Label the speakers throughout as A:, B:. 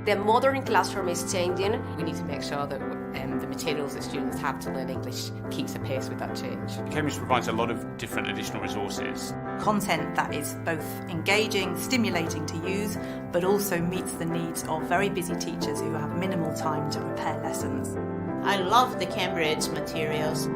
A: The modern classroom is changing.
B: We need to make sure that the materials that students have to learn English keeps apace with that change.
C: Cambridge provides a lot of different additional resources.
D: Content that is both engaging, stimulating to use, but also meets the needs of very busy teachers who have minimal time to prepare lessons.
E: I love the Cambridge materials.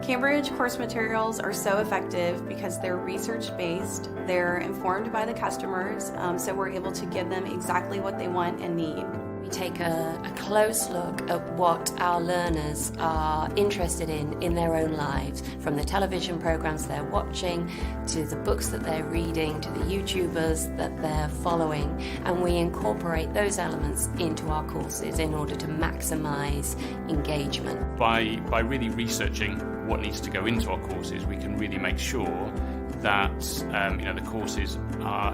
F: Cambridge course materials are so effective because they're research-based, they're informed by the customers, so we're able to give them exactly what they want and need.
A: We take a close look at what our learners are interested in their own lives, from the television programs they're watching, to the books that they're reading, to the YouTubers that they're following, and we incorporate those elements into our courses in order to maximize engagement.
C: By really researching what needs to go into our courses, we can really make sure that the courses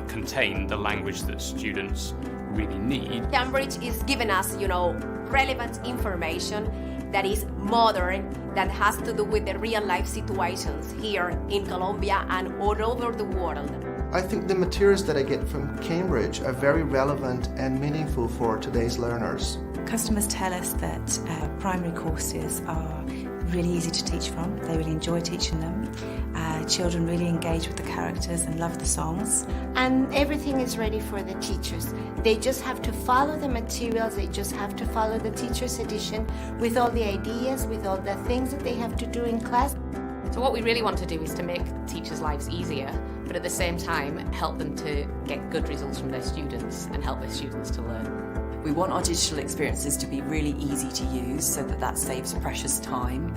C: contain the language that students really need.
A: Cambridge is giving us, relevant information that is modern, that has to do with the real life situations here in Colombia and all over the world.
G: I think the materials that I get from Cambridge are very relevant and meaningful for today's learners.
D: Customers tell us that primary courses are really easy to teach from. They really enjoy teaching them. Children really engage with the characters and love the songs.
E: And everything is ready for the teachers. They just have to follow the materials, they just have to follow the teacher's edition with all the ideas, with all the things that they have to do in class.
B: So what we really want to do is to make teachers' lives easier, but at the same time help them to get good results from their students and help their students to learn.
H: We want our digital experiences to be really easy to use so that saves precious time.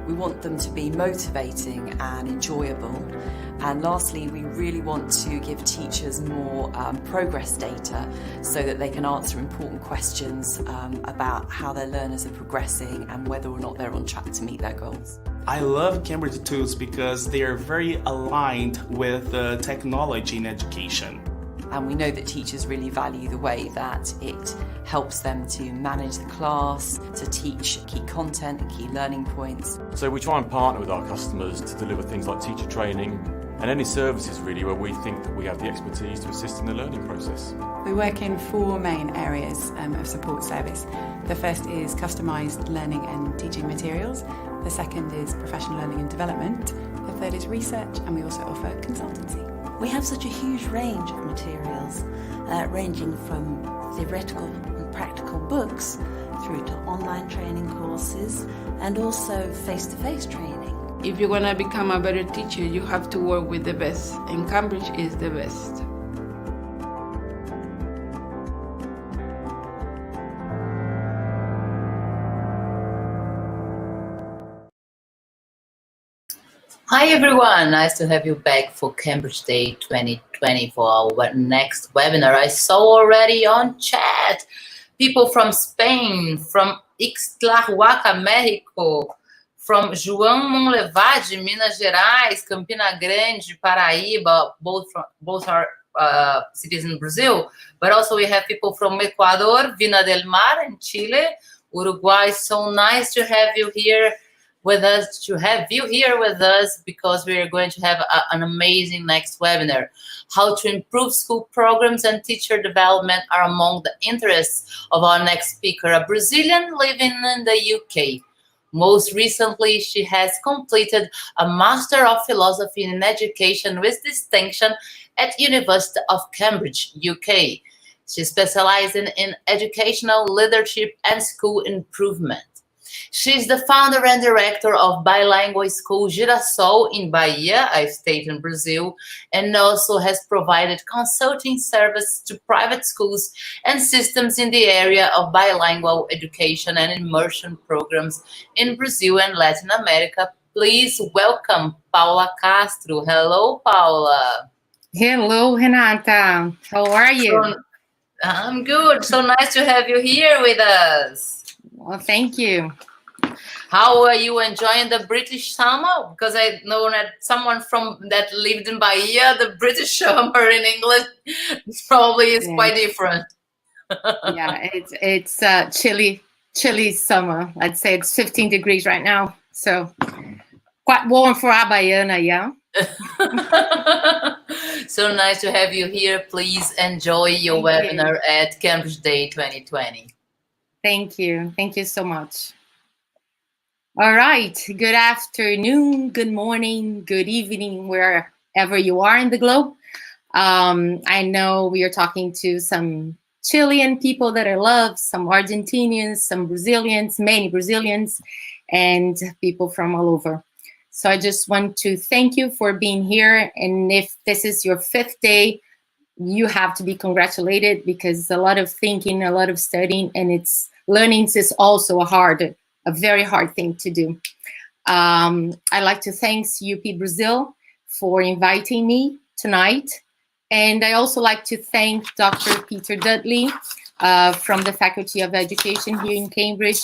H: We want them to be motivating and enjoyable. And lastly, we really want to give teachers more progress data so that they can answer important questions about how their learners are progressing and whether or not they're on track to meet their goals.
I: I love Cambridge tools because they are very aligned with the technology in education.
H: And we know that teachers really value the way that it helps them to manage the class, to teach key content and key learning points.
J: So we try and partner with our customers to deliver things like teacher training, and any services really where we think that we have the expertise to assist in the learning process.
K: We work in 4 main areas of support service. The first is customised learning and teaching materials. The second is professional learning and development. The third is research, and we also offer consultancy.
L: We have such a huge range of materials, ranging from theoretical and practical books through to online training courses and also face-to-face training.
M: If you want to become a better teacher, you have to work with the best, and Cambridge is the best.
N: Hi everyone, nice to have you back for Cambridge Day 2020 for our next webinar. I saw already on chat people from Spain, from Ixtlahuaca, Mexico, from João Monlevade, Minas Gerais, Campina Grande, Paraíba, both are cities in Brazil, but also we have people from Ecuador, Vina del Mar in Chile, Uruguay. So nice to have you here with us, because we are going to have an amazing next webinar. How to improve school programs and teacher development are among the interests of our next speaker, a Brazilian living in the UK. Most recently, she has completed a Master of Philosophy in Education with distinction at University of Cambridge, UK. She specializes in educational leadership and school improvement. She's the founder and director of Bilingual School Girassol in Bahia, a state in Brazil, and also has provided consulting service to private schools and systems in the area of bilingual education and immersion programs in Brazil and Latin America. Please welcome Paula Castro. Hello, Paula.
O: Hello, Renata. How are you?
N: I'm good. So nice to have you here with us.
O: Well, thank you.
N: How are you enjoying the British summer? Because I know that someone that lived in Bahia, the British summer in England probably is quite different.
O: Yeah, it's chilly summer. I'd say it's 15 degrees right now, so quite warm for our Baiana, yeah.
N: So nice to have you here. Please enjoy your webinar at Cambridge Day 2020.
O: Thank you. Thank you so much. All right. Good afternoon, good morning, good evening, wherever you are in the globe. I know we are talking to some Chilean people that I love, some Argentinians, some Brazilians, many Brazilians, and people from all over. So I just want to thank you for being here. And if this is your 5th day, you have to be congratulated, because a lot of thinking, a lot of studying, and learning is also a very hard thing to do. I'd like to thank UP Brazil for inviting me tonight. And I also like to thank Dr. Peter Dudley from the Faculty of Education here in Cambridge,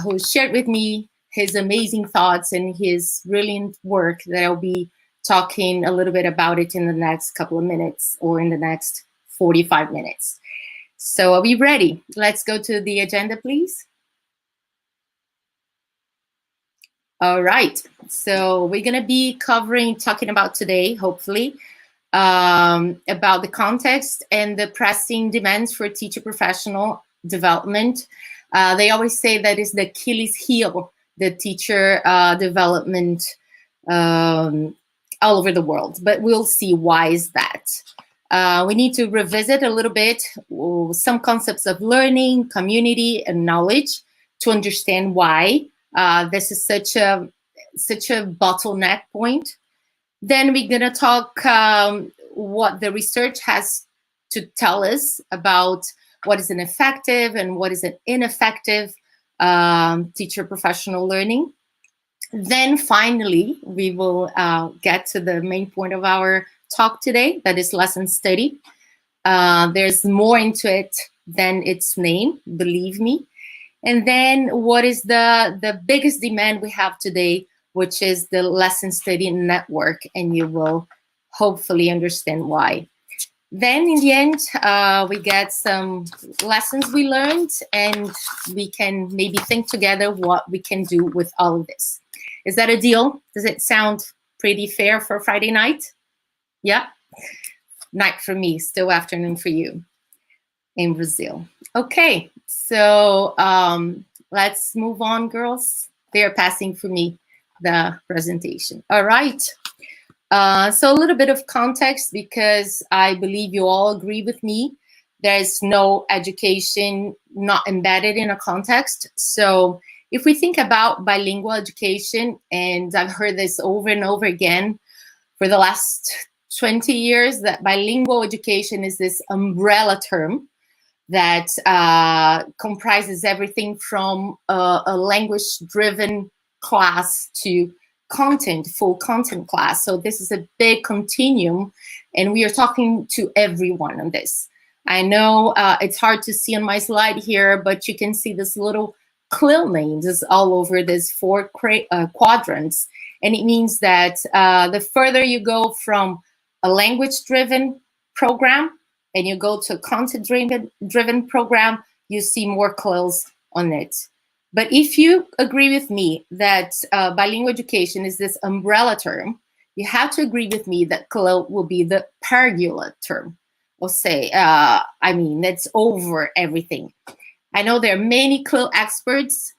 O: who shared with me his amazing thoughts and his brilliant work that I'll be talking a little bit about it in the next couple of minutes, or in the next 45 minutes. So are we ready? Let's go to the agenda, please. All right, so we're gonna be talking about today, hopefully, about the context and the pressing demands for teacher professional development. They always say that is the Achilles heel, the teacher development all over the world, but we'll see why is that. We need to revisit a little bit some concepts of learning, community, and knowledge to understand why this is such a bottleneck point. Then we're gonna talk what the research has to tell us about what is an effective and what is an ineffective teacher professional learning. Then finally, we will get to the main point of our talk today, that is lesson study. There's more into it than its name, believe me. And then what is the biggest demand we have today, which is the lesson study network, and you will hopefully understand why. Then in the end, we get some lessons we learned, and we can maybe think together what we can do with all of this. Is that a deal? Does it sound pretty fair for Friday night? Yeah? Night for me, still afternoon for you in Brazil. Okay, so let's move on, girls. They're passing for me the presentation. All right. So a little bit of context, because I believe you all agree with me. There's no education not embedded in a context. So if we think about bilingual education, and I've heard this over and over again for the last 20 years, that bilingual education is this umbrella term that comprises everything from a language-driven class to full content class. So this is a big continuum, and we are talking to everyone on this. I know it's hard to see on my slide here, but you can see this little CLIL names is all over this 4 quadrants. And it means that the further you go from a language-driven program and you go to a content-driven program, you see more CLILs on it. But if you agree with me that bilingual education is this umbrella term, you have to agree with me that CLIL will be the pergola term. Or say, I mean, that's over everything. I know there are many CLIL experts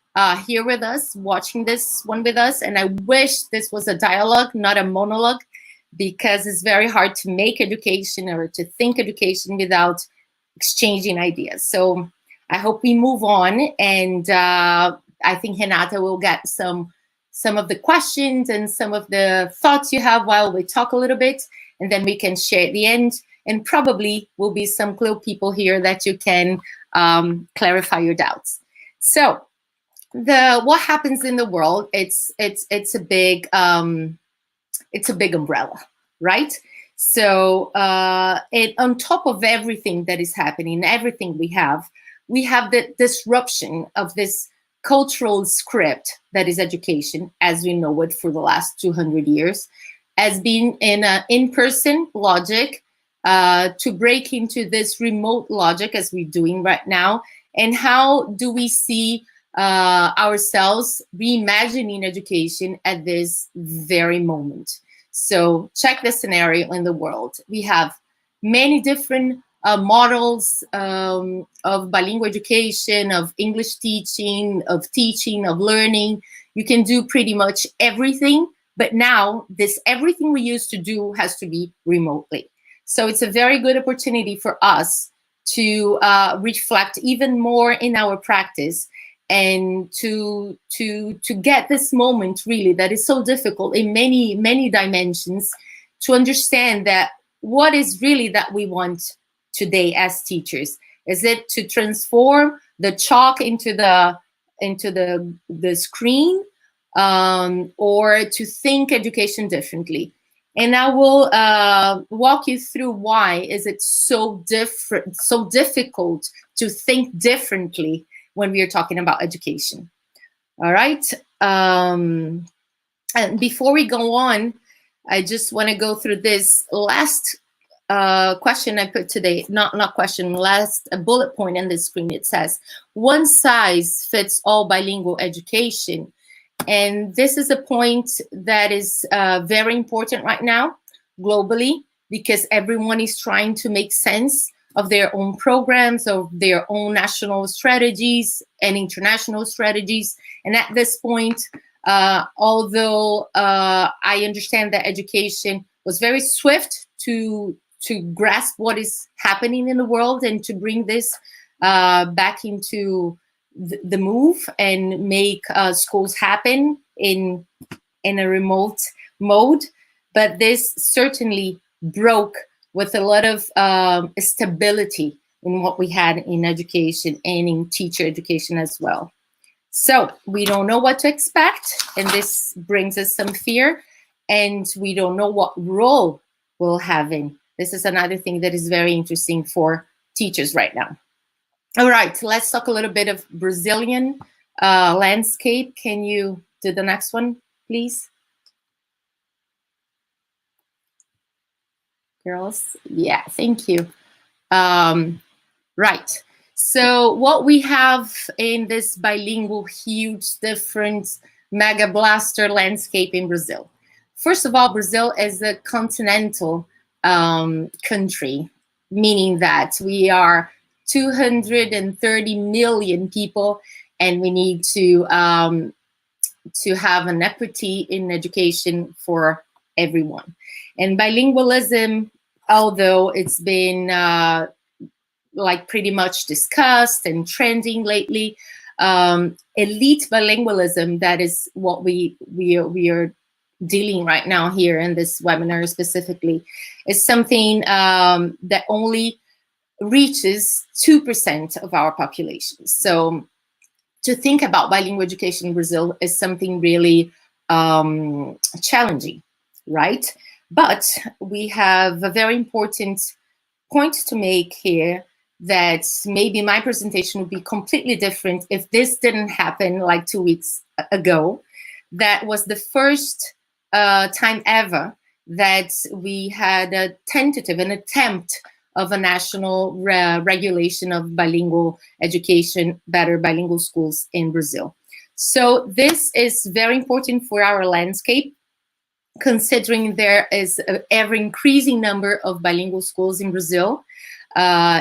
O: here with us, watching this one with us, and I wish this was a dialogue, not a monologue, because it's very hard to make education or to think education without exchanging ideas. So I hope we move on, and I think Renata will get some of the questions and some of the thoughts you have while we talk a little bit, and then we can share at the end. And probably will be some CLIL people here that you can clarify your doubts. So what happens in the world? It's a big umbrella, right? So and on top of everything that is happening, everything we have the disruption of this cultural script that is education, as we know it for the last 200 years, as being in an in-person logic. To break into this remote logic as we're doing right now, and how do we see ourselves reimagining education at this very moment? So check the scenario in the world. We have many different models of bilingual education, of English teaching, of learning. You can do pretty much everything, but now this everything we used to do has to be remotely. So it's a very good opportunity for us to reflect even more in our practice, and to get this moment really that is so difficult in many dimensions, to understand that what is really that we want today as teachers. Is it to transform the chalk into the screen, or to think education differently? And I will walk you through why is it so difficult to think differently when we are talking about education. All right. And before we go on, I just want to go through this last question I put today. Not question, last bullet point on the screen. It says, one size fits all bilingual education. And this is a point that is very important right now, globally, because everyone is trying to make sense of their own programs, of their own national strategies and international strategies. And at this point, although I understand that education was very swift to grasp what is happening in the world and to bring this back into the move and make schools happen in a remote mode, but this certainly broke with a lot of stability in what we had in education and in teacher education as well. So we don't know what to expect, and this brings us some fear, and we don't know what role we'll have in. This is another thing that is very interesting for teachers right now. All right, let's talk a little bit of Brazilian landscape. Can you do the next one, please? Girls, yeah, thank you. Right, so what we have in this bilingual, huge, different, mega blaster landscape in Brazil. First of all, Brazil is a continental country, meaning that we are 230 million people, and we need to have an equity in education for everyone. And bilingualism, although it's been like pretty much discussed and trending lately, elite bilingualism, that is what we are dealing right now here in this webinar specifically, is something that only reaches 2% of our population. So to think about bilingual education in Brazil is something really challenging, right? But we have a very important point to make here, that maybe my presentation would be completely different if this didn't happen like 2 weeks ago. That was the first time ever that we had an attempt of a national regulation of bilingual education, better bilingual schools in Brazil. So this is very important for our landscape, considering there is an ever-increasing number of bilingual schools in Brazil.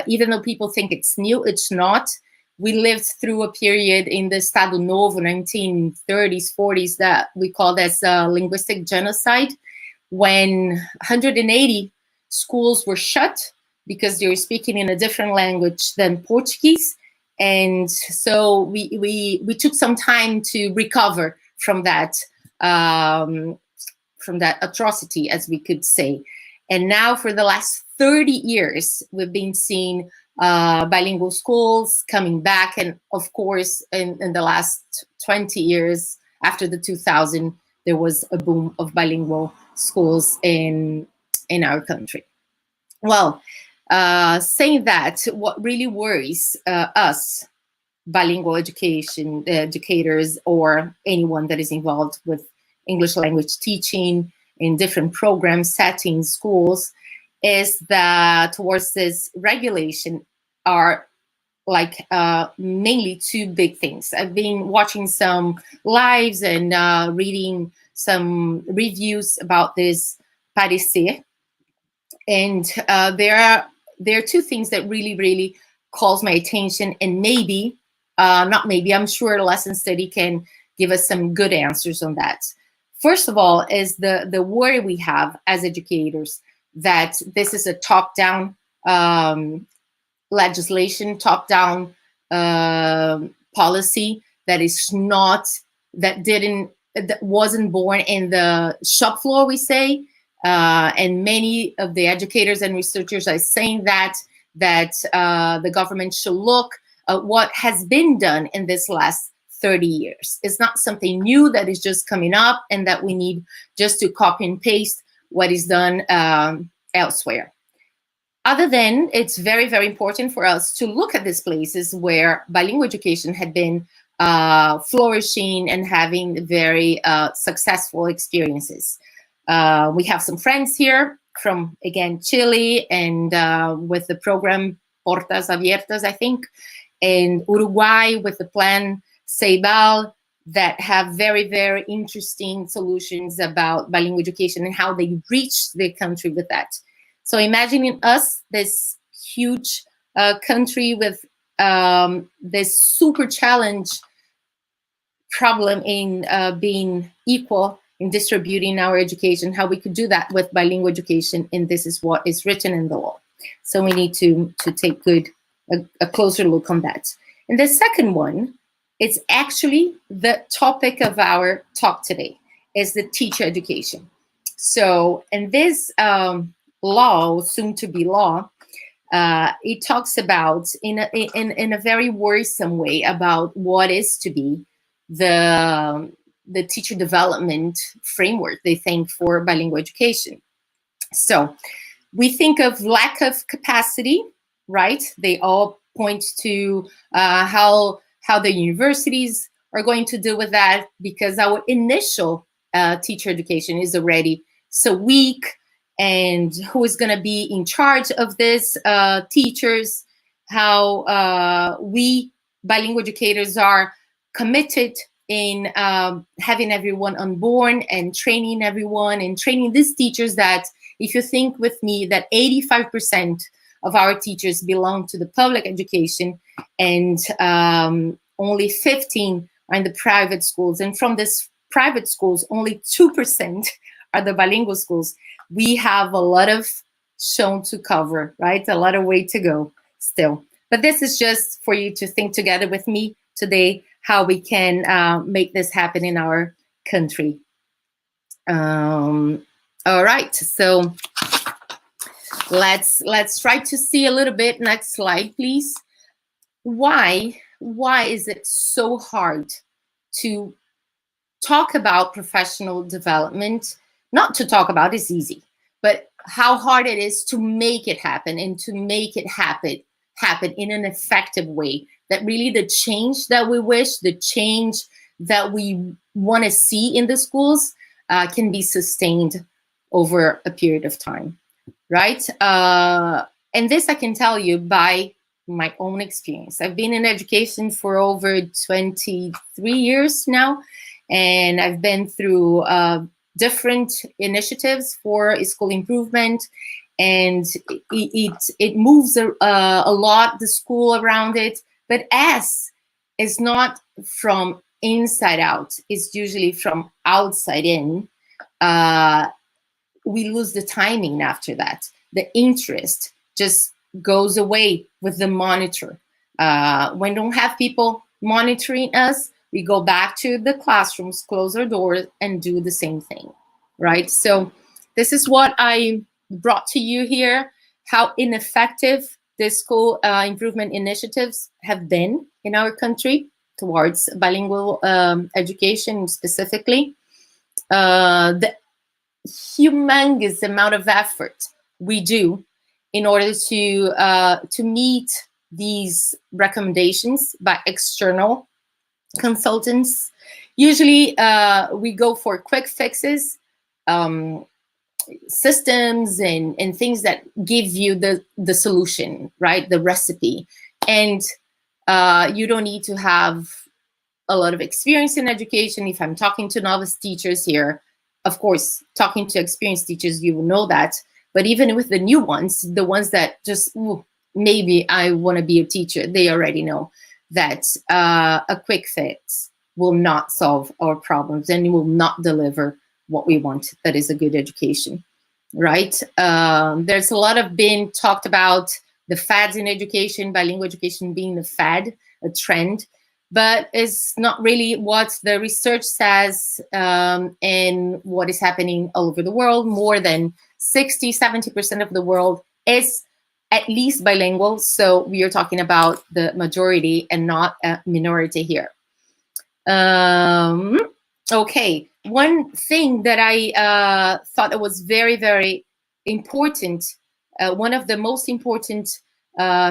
O: Even though people think it's new, it's not. We lived through a period in the Estado Novo, 1930s, 40s, that we called as linguistic genocide, when 180 schools were shut because they were speaking in a different language than Portuguese. And so we took some time to recover from that atrocity, as we could say. And now for the last 30 years, we've been seeing bilingual schools coming back. And of course, in the last 20 years, after the 2000, there was a boom of bilingual schools in our country. Well, saying that, what really worries us, bilingual educators, or anyone that is involved with English language teaching in different programs, settings, schools, is that towards this regulation are like mainly two big things. I've been watching some lives and reading some reviews about this parecer, and there are two things that really calls my attention, and maybe, not maybe, I'm sure Lesson Study can give us some good answers on that. First of all is the worry we have as educators that this is a top-down legislation, top-down policy that is not, that wasn't born in the shop floor, we say. And many of the educators and researchers are saying that the government should look at what has been done in this last 30 years. It's not something new that is just coming up and that we need just to copy and paste what is done elsewhere. Other than, it's very important for us to look at these places where bilingual education had been flourishing and having very successful experiences. We have some friends here from, again, Chile, and with the program Portas Abiertas, I think, and Uruguay with the plan Ceibal, that have very interesting solutions about bilingual education and how they reach the country with that. So imagining us, this huge country with this super challenge problem in being equal in distributing our education, how we could do that with bilingual education, and this is what is written in the law. So we need to take a closer look on that. And the second one, it's actually the topic of our talk today, is the teacher education. So in this law, soon to be law, it talks about in a very worrisome way about what is to be the teacher development framework, they think, for bilingual education. So we think of lack of capacity, right? They all point to how the universities are going to deal with that, because our initial teacher education is already so weak, and who is going to be in charge of this teachers, how we bilingual educators are committed in having everyone on board and training everyone and training these teachers that, if you think with me, that 85% of our teachers belong to the public education and only 15 are in the private schools. And from this private schools, only 2% are the bilingual schools. We have a lot of shown to cover, right? A lot of way to go still. But this is just for you to think together with me today how we can make this happen in our country. All right, so let's try to see a little bit. Next slide, please. Why is it so hard to talk about professional development? Not to talk about is easy, but how hard it is to make it happen and to make it happen in an effective way, that really the change that we wish, the change that we want to see in the schools can be sustained over a period of time, right? And this I can tell you by my own experience. I've been in education for over 23 years now, and I've been through different initiatives for school improvement, and it moves a lot, the school around it. But S is not from inside out, it's usually from outside in. We lose the timing after that. The interest just goes away with the monitor. When we don't have people monitoring us, we go back to the classrooms, close our doors, and do the same thing, right? So this is what I brought to you here, how ineffective the school improvement initiatives have been in our country towards bilingual education specifically. The humongous amount of effort we do in order to meet these recommendations by external consultants. Usually we go for quick fixes, systems and things that give you the solution, right? The recipe. And you don't need to have a lot of experience in education. If I'm talking to novice teachers here, of course, talking to experienced teachers, you will know that. But even with the new ones, the ones that just, maybe I want to be a teacher, they already know that a quick fix will not solve our problems and it will not deliver what we want, that is a good education, right? There's a lot of been talked about the fads in education, bilingual education being the fad, a trend, but it's not really what the research says and what is happening all over the world. More than 60-70% of the world is at least bilingual. So we are talking about the majority and not a minority here. Okay, one thing that I thought it was very, very important, one of the most important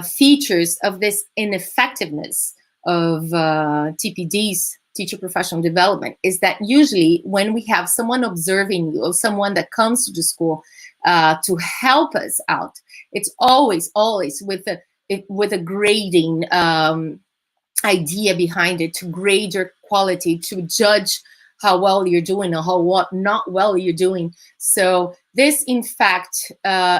O: features of this ineffectiveness of TPD's, teacher professional development, is that usually when we have someone observing you or someone that comes to the school to help us out, it's always with a grading idea behind it, to grade your quality, to judge how well you're doing or how not well you're doing. So this, in fact,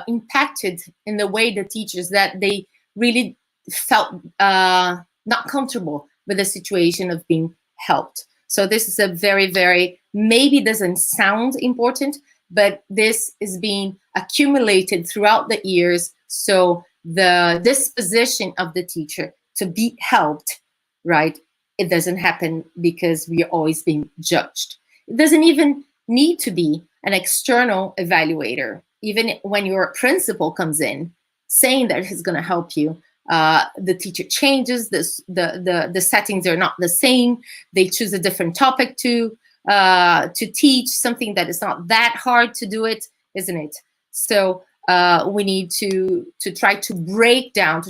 O: impacted in the way the teachers that they really felt not comfortable with the situation of being helped. So this is a very, very, maybe doesn't sound important, but this is being accumulated throughout the years. So the disposition of the teacher to be helped, right? It doesn't happen because we are always being judged. It doesn't even need to be an external evaluator. Even when your principal comes in saying that he's going to help you, the teacher changes, the settings are not the same. They choose a different topic to teach, something that is not that hard to do it, isn't it? So we need to try to break down,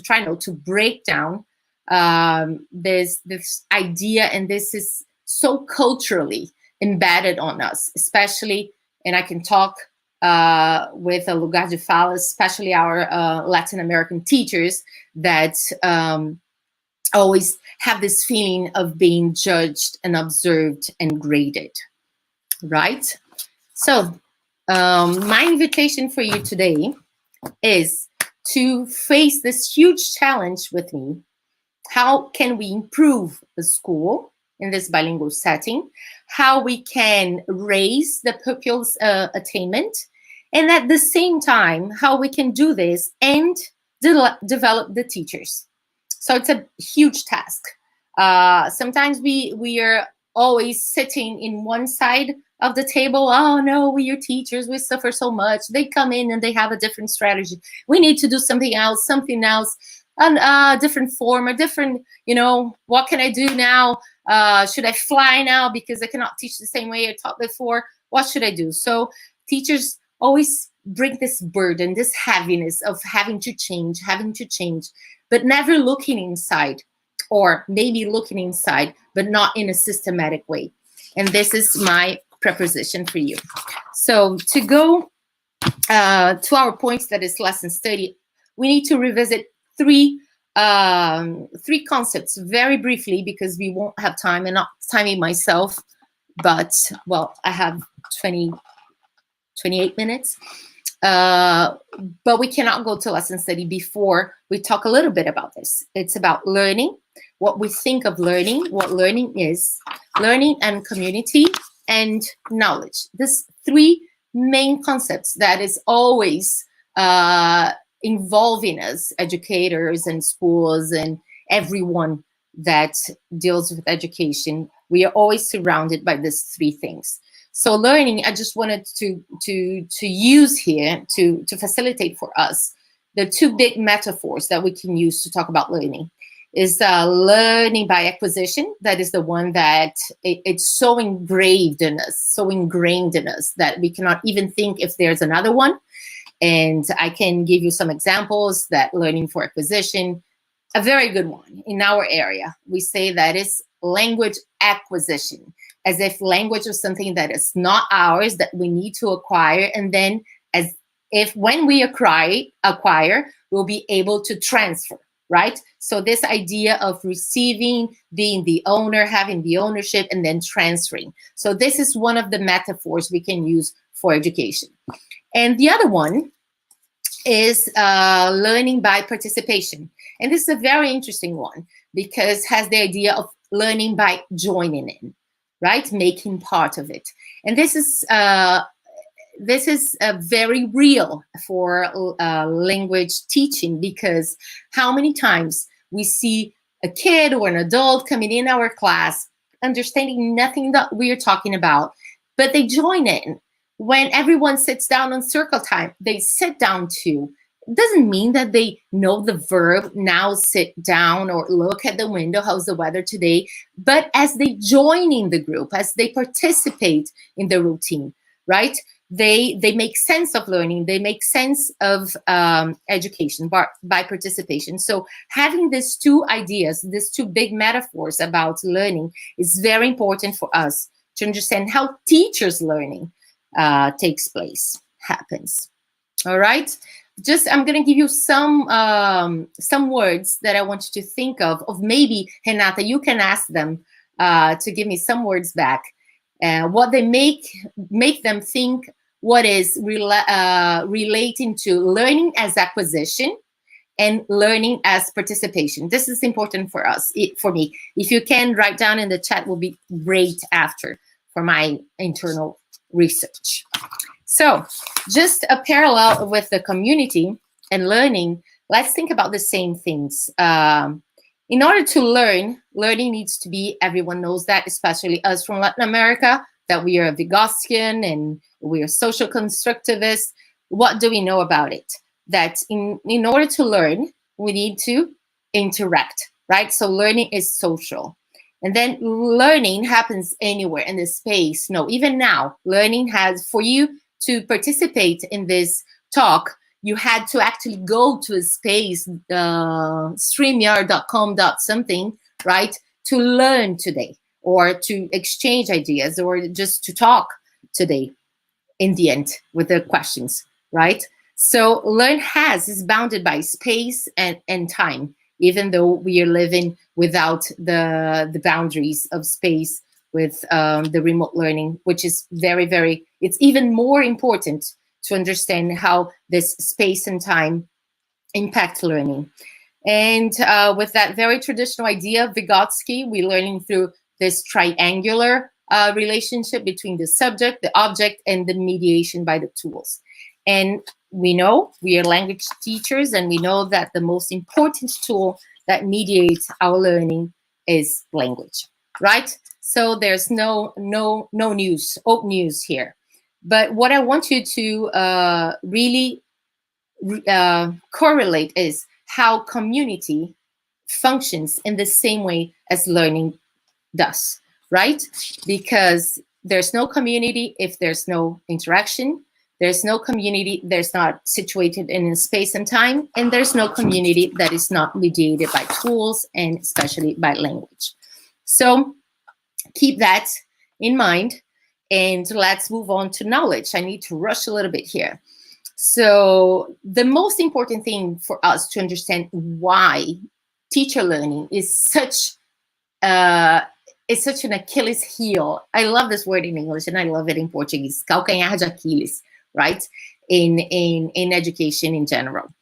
O: this idea, and this is so culturally embedded on us, especially, and I can talk with a lugar de fala, especially our Latin American teachers, that always have this feeling of being judged and observed and graded, right? So my invitation for you today is to face this huge challenge with me. How can we improve the school in this bilingual setting? How we can raise the pupils' attainment, and at the same time, how we can do this and develop the teachers. So it's a huge task. Sometimes we are always sitting in one side of the table. Oh no, we are teachers, we suffer so much. They come in and they have a different strategy. We need to do something else, a different form, a different, what can I do now? Should I fly now because I cannot teach the same way I taught before? What should I do? So teachers always bring this burden, this heaviness of having to change, but never looking inside, or maybe looking inside, but not in a systematic way. And this is my preposition for you. So to go to our points, that is lesson study, we need to revisit three concepts very briefly, because we won't have time, and not timing myself, but well, I have 28 minutes. But we cannot go to lesson study before we talk a little bit about this. It's about learning, what we think of learning, what learning is, learning and community, and knowledge. These three main concepts that is always involving us, educators and schools and everyone that deals with education. We are always surrounded by these three things. So learning, I just wanted to use here to facilitate for us the two big metaphors that we can use to talk about learning. Is learning by acquisition. That is the one that it's so ingrained in us that we cannot even think if there's another one. And I can give you some examples that learning for acquisition, a very good one in our area, we say that is language acquisition, as if language is something that is not ours, that we need to acquire, and then as if when we acquire, we'll be able to transfer. Right? So this idea of receiving, being the owner, having the ownership, and then transferring. So this is one of the metaphors we can use for education. And the other one is learning by participation. And this is a very interesting one because it has the idea of learning by joining in, right? Making part of it. And this is very real for language teaching, because how many times we see a kid or an adult coming in our class understanding nothing that we're talking about, but they join in. When everyone sits down on circle time, they sit down too. It doesn't mean that they know the verb, now sit down, or look at the window, how's the weather today? But as they join in the group, as they participate in the routine, right? They make sense of learning. They make sense of education by participation. So having these two ideas, these two big metaphors about learning is very important for us to understand how teachers' learning takes place, happens. All right. I'm going to give you some words that I want you to think of maybe, Renata, you can ask them to give me some words back. What they make them think, what is relating to learning as acquisition and learning as participation. This is important for us, for me. If you can write down in the chat, will be great after for my internal research. So just a parallel with the community and learning, let's think about the same things. In order to learn, learning needs to be, everyone knows that, especially us from Latin America, that we are Vygotskian and we are social constructivists. What do we know about it? That in order to learn, we need to interact, right? So learning is social. And then learning happens anywhere in the space. No, even now, learning has, for you to participate in this talk, you had to actually go to a space, streamyard.com something, right, to learn today, or to exchange ideas, or just to talk today in the end with the questions, right? So learn is bounded by space and time. even though we are living without the boundaries of space with the remote learning, which is very, very, it's even more important to understand how this space and time impact learning. And with that very traditional idea of Vygotsky, we're learning through this triangular relationship between the subject, the object, and the mediation by the tools. And we know we are language teachers, and we know that the most important tool that mediates our learning is language, right? So there's no news, old news here. But what I want you to really correlate is how community functions in the same way as learning does, right? Because there's no community if there's no interaction. There's no community there's not situated in space and time, and there's no community that is not mediated by tools and especially by language. So keep that in mind, and let's move on to knowledge. I need to rush a little bit here. So the most important thing for us to understand why teacher learning is such an Achilles heel. I love this word in English and I love it in Portuguese, calcanhar de Achilles, right? In education in general.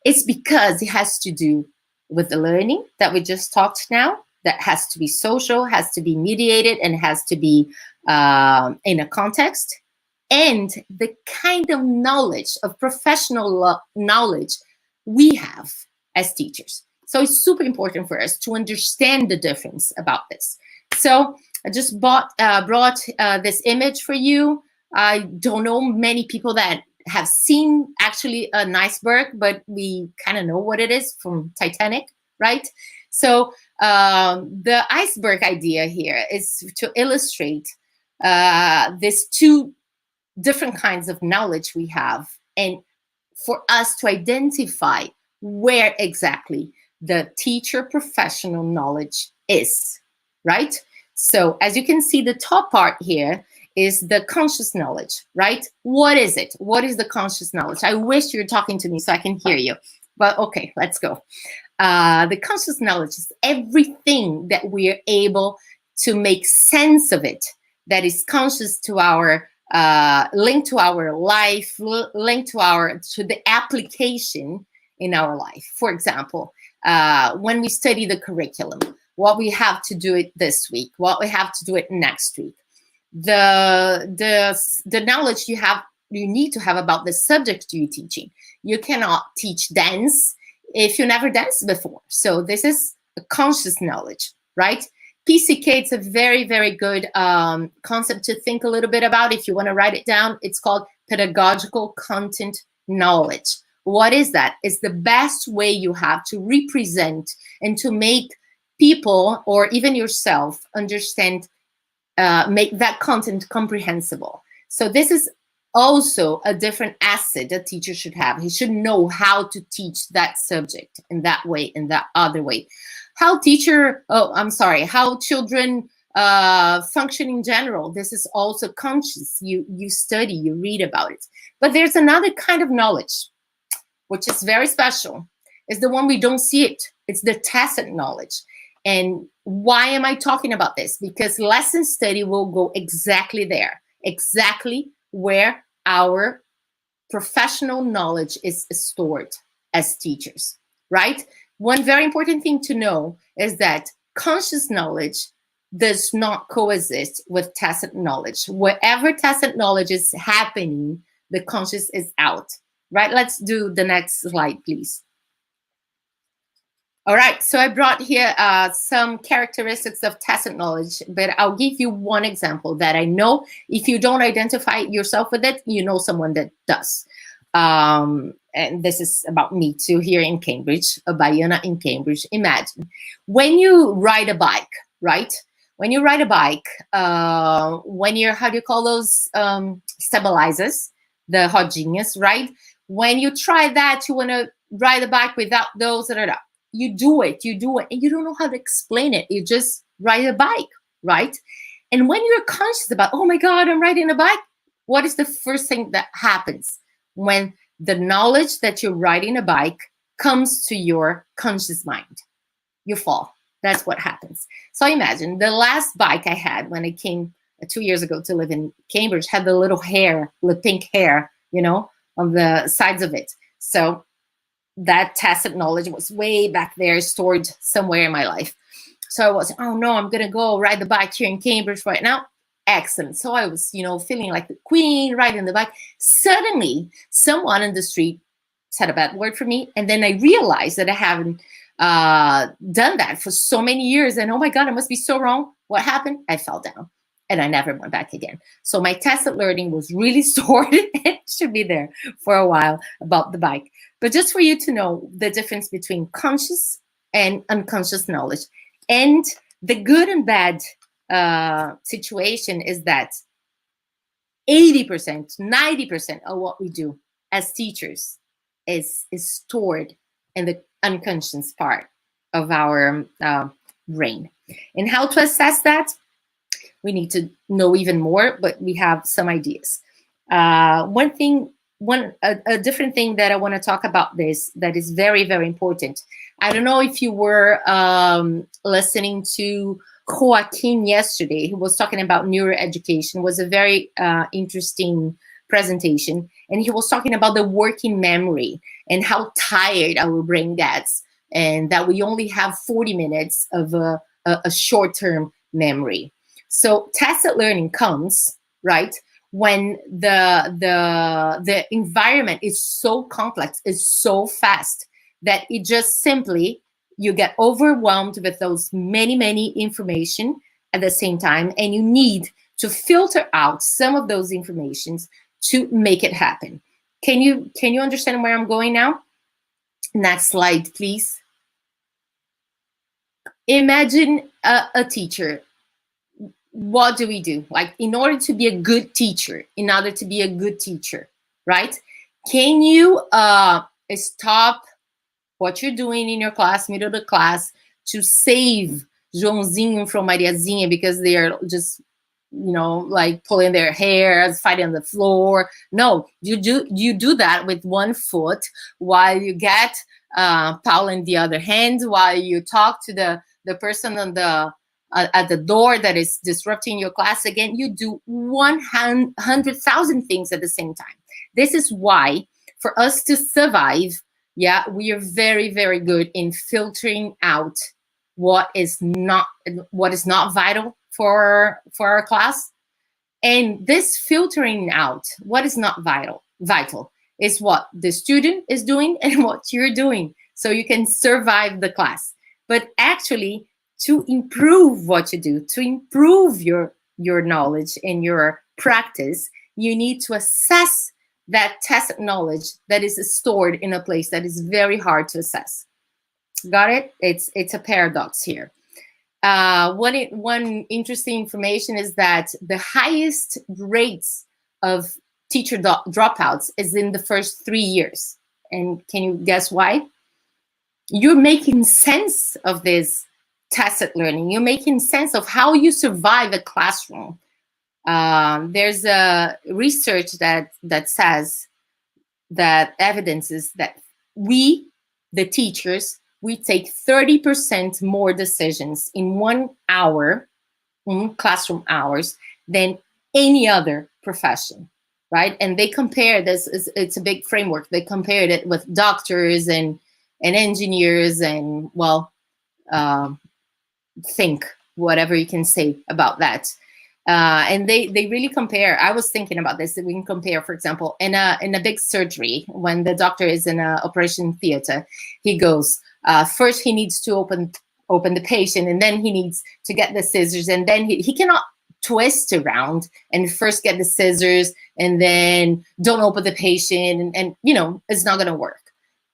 O: It's because it has to do with the learning that we just talked now, that has to be social, has to be mediated, and has to be in a context. And the kind of knowledge, of professional knowledge we have as teachers. So it's super important for us to understand the difference about this. So I just brought this image for you. I don't know many people that have seen actually an iceberg, but we kind of know what it is from Titanic, right? So the iceberg idea here is to illustrate these two different kinds of knowledge we have, and for us to identify where exactly the teacher professional knowledge is, right? So as you can see, the top part here is the conscious knowledge, right? What is it? What is the conscious knowledge? I wish you were talking to me so I can hear you, but okay, let's go. The conscious knowledge is everything that we are able to make sense of it, that is conscious to our linked to our life, linked to the application in our life. For example, when we study the curriculum, what we have to do it this week, what we have to do it next week, the knowledge you need to have about the subject you're teaching. You cannot teach dance if you never danced before. So this is a conscious knowledge, right? PCK, it's a very, very good concept to think a little bit about. If you want to write it down, it's called pedagogical content knowledge. What is that? It's the best way you have to represent and to make people or even yourself understand, make that content comprehensible. So this is also a different asset a teacher should have. He should know how to teach that subject in that way, in that other way. How children function in general. This is also conscious. You study, you read about it. But there's another kind of knowledge, which is very special. It's the one we don't see it. It's the tacit knowledge. And why am I talking about this? Because lesson study will go exactly there, exactly where our professional knowledge is stored as teachers, right? One very important thing to know is that conscious knowledge does not coexist with tacit knowledge. Wherever tacit knowledge is happening, the conscious is out, right? Let's do the next slide, please. All right, so I brought here some characteristics of tacit knowledge, but I'll give you one example that I know if you don't identify yourself with it, you know someone that does. And this is about me too, here in Cambridge, a Baiana in Cambridge. Imagine when you ride a bike, right? When you ride a bike, when you're, how do you call those stabilizers, the rodinhas, right? When you try that, you want to ride a bike without those, you do it, and you don't know how to explain it. You just ride a bike, right? And when you're conscious about, oh my God, I'm riding a bike, what is the first thing that happens when the knowledge that you're riding a bike comes to your conscious mind? you fall. That's what happens. So imagine the last bike I had when I came 2 years ago to live in Cambridge had the little hair, the pink hair, you know, on the sides of it. So that tacit knowledge was way back there, stored somewhere in my life. So I was, oh no, I'm gonna go ride the bike here in Cambridge right now. Excellent. So I was, you know, feeling like the queen riding the bike. Suddenly, someone in the street said a bad word for me, and then I realized that I haven't done that for so many years. And oh my God, I must be so wrong. What happened? I fell down. And I never went back again. So my tacit learning was really stored. It should be there for a while about the bike. But just for you to know the difference between conscious and unconscious knowledge. And the good and bad situation is that 80%, 90% of what we do as teachers is stored in the unconscious part of our brain. And how to assess that? We need to know even more, but we have some ideas. A different thing that I want to talk about this that is very, very important. I don't know if you were listening to Joaquin yesterday, who was talking about neuroeducation. It was a very interesting presentation. And he was talking about the working memory and how tired our brain gets, and that we only have 40 minutes of a short-term memory. So tacit learning comes, right, when the environment is so complex, is so fast, that it just simply, you get overwhelmed with those many information at the same time, and you need to filter out some of those informations to make it happen. Can you understand where I'm going now? Next slide, please. Imagine a teacher. What do we do? Like, in order to be a good teacher, right? Can you stop what you're doing in your class, middle of the class, to save Joãozinho from Mariazinha because they're just, you know, like pulling their hair, fighting on the floor? No, you do that with one foot while you get Paula in the other hand, while you talk to the person on the at the door that is disrupting your class. Again, you do 100,000 things at the same time. This is why, for us to survive, we are very, very good in filtering out what is not vital for our class. And this filtering out what is not vital is what the student is doing and what you're doing, so you can survive the class. But actually, to improve what you do, to improve your knowledge and your practice, you need to assess that tacit knowledge that is stored in a place that is very hard to assess. Got it? It's a paradox here. One interesting information is that the highest rates of teacher dropouts is in the first 3 years. And can you guess why? You're making sense of this tacit learning. You're making sense of how you survive a classroom. There's a research that says that evidences that we, the teachers, we take 30% more decisions in 1 hour, classroom hours, than any other profession, right? And they compare this, it's a big framework. They compared it with doctors and engineers and, well, think whatever you can say about that. And they really compare. I was thinking about this, that we can compare, for example, in a big surgery, when the doctor is in an operation theater, he goes, first he needs to open the patient, and then he needs to get the scissors, and then he cannot twist around and first get the scissors and then don't open the patient, and you know, it's not going to work.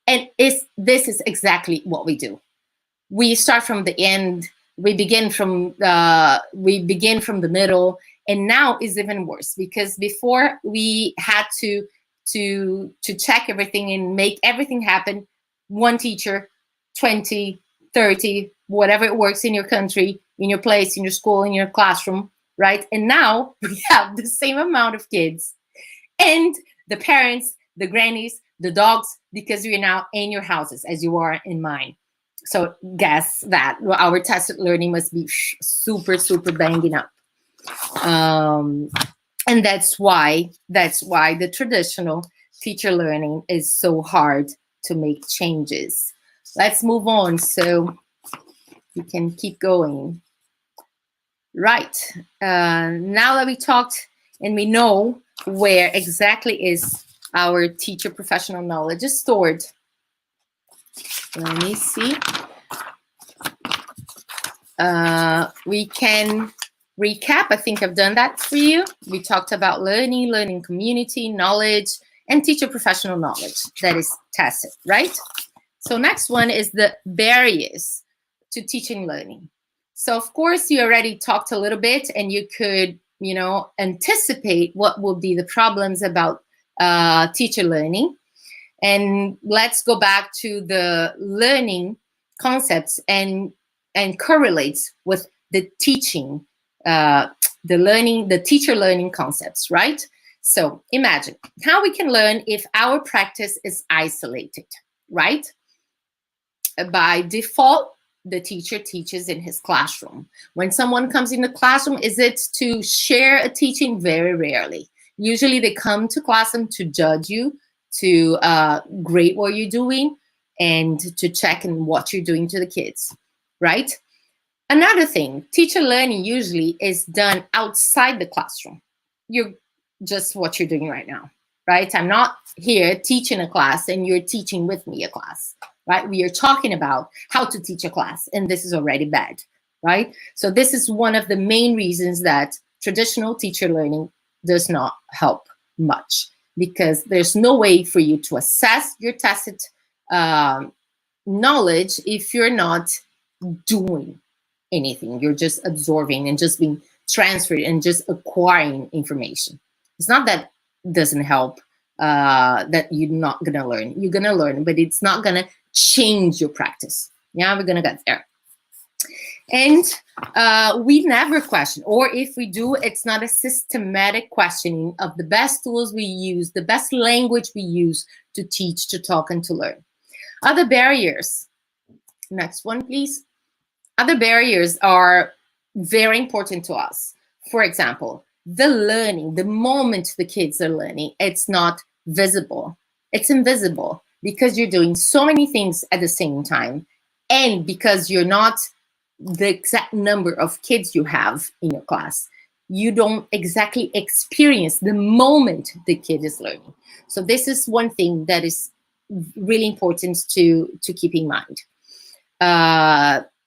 O: And this is exactly what we do. We start from the end. We begin from the middle, and now is even worse, because before we had to check everything and make everything happen. One teacher, 20, 30, whatever it works in your country, in your place, in your school, in your classroom, right? And now we have the same amount of kids, and the parents, the grannies, the dogs, because you're now in your houses as you are in mine. So guess that our tacit learning must be super, super banging up. And that's why the traditional teacher learning is so hard to make changes. Let's move on so we can keep going. Right, now that we talked and we know where exactly is our teacher professional knowledge is stored. Let me see. We can recap. I think I've done that for you. We talked about learning, learning community, knowledge, and teacher professional knowledge. That is tacit, right? So next one is the barriers to teaching learning. So of course, you already talked a little bit, and you could, you know, anticipate what will be the problems about teacher learning. And let's go back to the learning concepts and correlates with the teaching, the teacher learning concepts, right? So imagine how we can learn if our practice is isolated, right? By default, the teacher teaches in his classroom. When someone comes in the classroom, is it to share a teaching? Very rarely. Usually they come to classroom to judge you, to grade what you're doing, and to check and what you're doing to the kids, right? Another thing, teacher learning usually is done outside the classroom. You're just what you're doing right now, right? I'm not here teaching a class and you're teaching with me a class, right? We are talking about how to teach a class, and this is already bad, right? So this is one of the main reasons that traditional teacher learning does not help much, because there's no way for you to assess your tacit knowledge if you're not doing anything. You're just absorbing and just being transferred and just acquiring information. It's not that it doesn't help, that you're not gonna learn. You're gonna learn, but it's not gonna change your practice. Yeah, we're gonna get there. And we never question, or if we do, it's not a systematic questioning of the best tools we use, the best language we use to teach, to talk, and to learn. Other barriers. Next one, please. Other barriers are very important to us. For example, the learning, the moment the kids are learning, it's not visible. It's invisible because you're doing so many things at the same time, and because you're not the exact number of kids you have in your class, you don't exactly experience the moment the kid is learning. So this is one thing that is really important to keep in mind.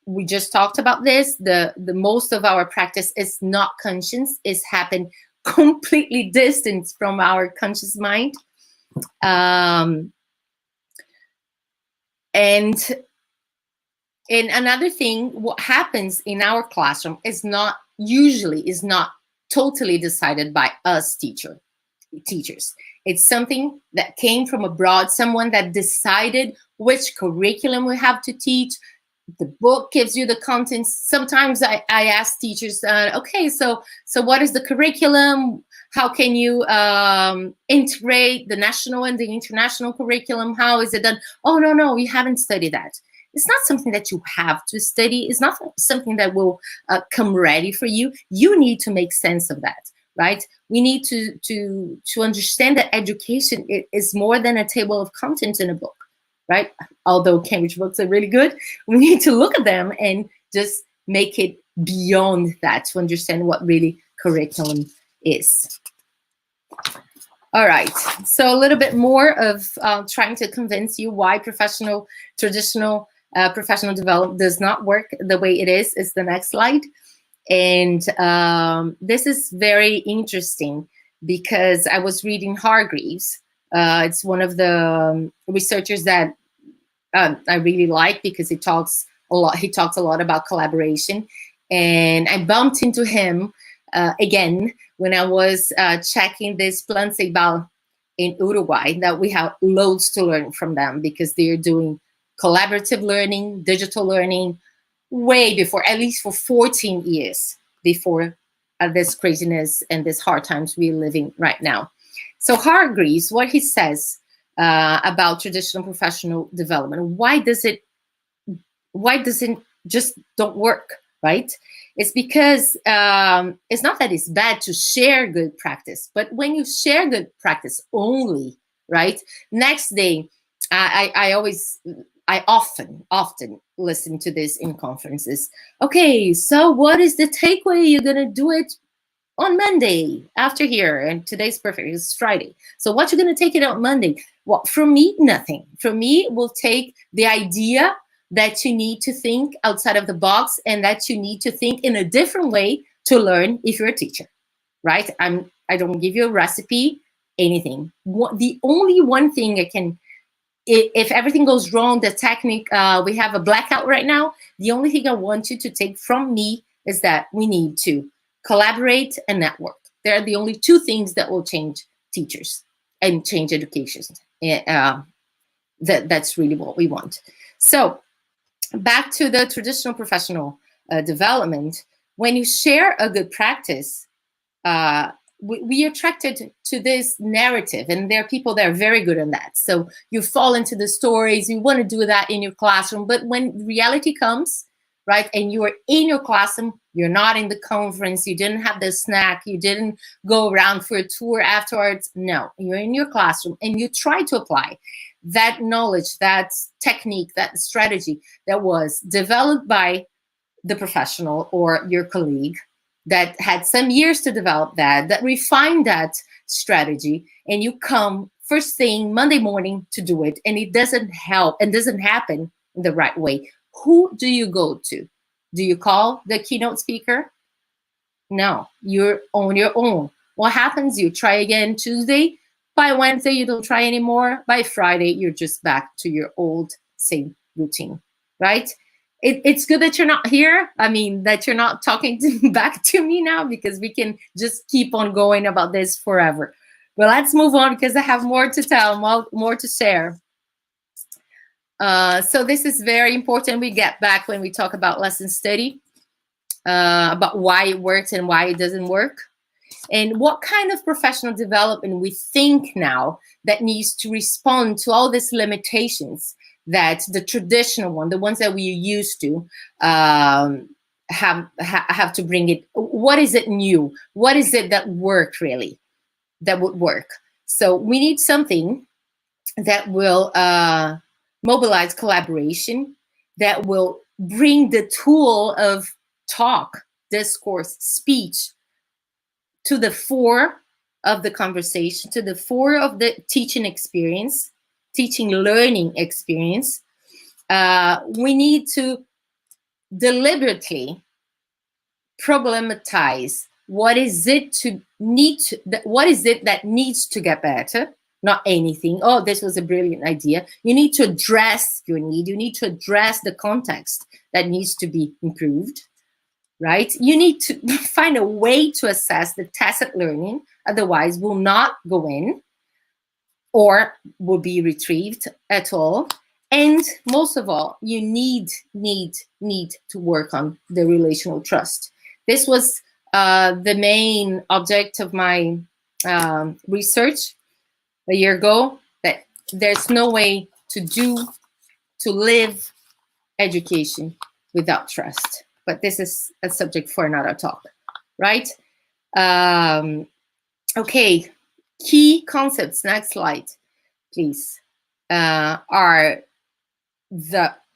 O: We just talked about this. The most of our practice is not conscious, is happen completely distant from our conscious mind. And another thing, what happens in our classroom is not totally decided by us teachers. It's something that came from abroad, someone that decided which curriculum we have to teach. The book gives you the contents. Sometimes I ask teachers, okay, so what is the curriculum? How can you integrate the national and the international curriculum? How is it done? Oh, no, we haven't studied that. It's not something that you have to study. It's not something that will come ready for you. You need to make sense of that, right? We need to understand that education is more than a table of contents in a book, right? Although Cambridge books are really good, we need to look at them and just make it beyond that to understand what really curriculum is. All right, so a little bit more of trying to convince you why traditional professional development does not work the way it is the next slide. And this is very interesting because I was reading Hargreaves. It's one of the researchers that I really like because he talks a lot. He talks a lot about collaboration, and I bumped into him again when I was checking this Plan Ceibal in Uruguay. That we have loads to learn from them because they're doing collaborative learning, digital learning, way before, at least for 14 years before this craziness and this hard times we're living right now. So Hargreaves, what he says about traditional professional development, why does it why does it just don't work, right? It's because it's not that it's bad to share good practice, but when you share good practice only, right? Next day, I often listen to this in conferences. Okay, so what is the takeaway? You're gonna do it on Monday after here, and today's perfect, it's Friday. So what you're gonna take it on Monday? Well, from me, nothing. From me, we'll take the idea that you need to think outside of the box and that you need to think in a different way to learn if you're a teacher, right? I don't give you a recipe, anything. The only one thing I can, if everything goes wrong, the technique, we have a blackout right now, the only thing I want you to take from me is that we need to collaborate and network. They're the only two things that will change teachers and change education. That's really what we want. So back to the traditional professional development, when you share a good practice, we are attracted to this narrative, and there are people that are very good at that. So you fall into the stories, you want to do that in your classroom, but when reality comes, right, and you are in your classroom, you're not in the conference, you didn't have the snack, you didn't go around for a tour afterwards. No, you're in your classroom and you try to apply that knowledge, that technique, that strategy that was developed by the professional or your colleague that had some years to develop that refined that strategy, and you come first thing Monday morning to do it, and it doesn't help and doesn't happen in the right way. Who do you go to? Do you call the keynote speaker? No, you're on your own. What happens? You try again Tuesday. By Wednesday, you don't try anymore. By Friday, you're just back to your old same routine, right? It's good that you're not here. I mean, that you're not talking back to me now, because we can just keep on going about this forever. But let's move on, because I have more to tell, more to share. So this is very important. We get back when we talk about lesson study, about why it works and why it doesn't work, and what kind of professional development we think now that needs to respond to all these limitations that the traditional one, the ones that we used to have to bring it. What is it new? What is it that worked really, that would work? So we need something that will mobilize collaboration, that will bring the tool of talk, discourse, speech to the fore of the conversation, to the fore of the teaching experience, teaching learning experience. We need to deliberately problematize what is it that needs to get better. Not anything. Oh, this was a brilliant idea. You need to address your need. You need to address the context that needs to be improved, right? You need to find a way to assess the tacit learning. Otherwise, will not go in or will be retrieved at all. And most of all, you need to work on the relational trust. This was the main object of my research a year ago, that there's no way to live education without trust. But this is a subject for another talk, right? Okay, key concepts, next slide, please, are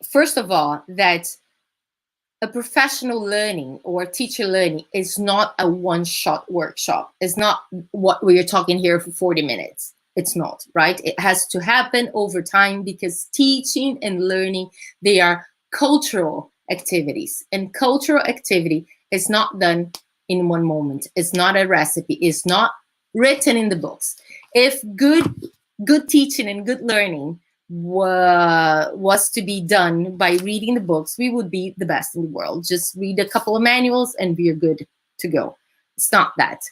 O: first of all, that a professional learning or teacher learning is not a one-shot workshop. It's not what we are talking here for 40 minutes. It's not, right? It has to happen over time, because teaching and learning, they are cultural activities, and cultural activity is not done in one moment. It's not a recipe. It's not written in the books. If good teaching and good learning was to be done by reading the books, we would be the best in the world. Just read a couple of manuals and we're good to go. It's not that.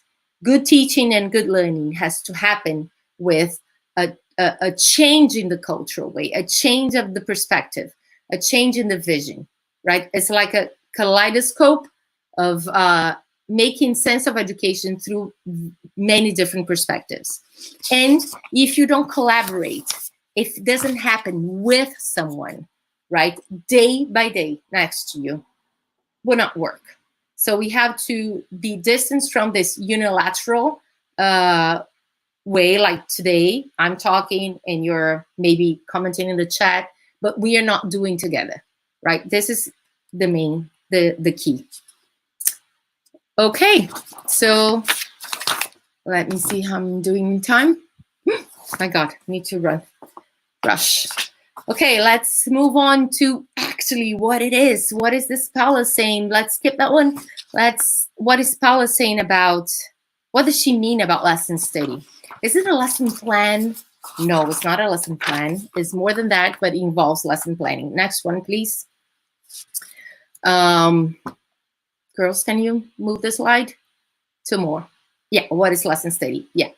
O: Good teaching and good learning has to happen with a change in the cultural way, a change of the perspective, a change in the vision, right? It's like a kaleidoscope of making sense of education through many different perspectives. And if you don't collaborate, if it doesn't happen with someone, right, day by day next to you, will not work. So we have to be distanced from this unilateral way, like today I'm talking and you're maybe commenting in the chat, but we are not doing together, right? This is the key. Okay, so let me see how I'm doing in time. My God, need to rush. Okay, let's move on to actually what it is. What is this Paula saying? Let's skip that one. What is Paula saying about, what does she mean about lesson study? Is it a lesson plan? No, it's not a lesson plan. It's more than that, but it involves lesson planning. Next one, please. Girls, can you move the slide? 2 more. Yeah, what is lesson study? Yeah.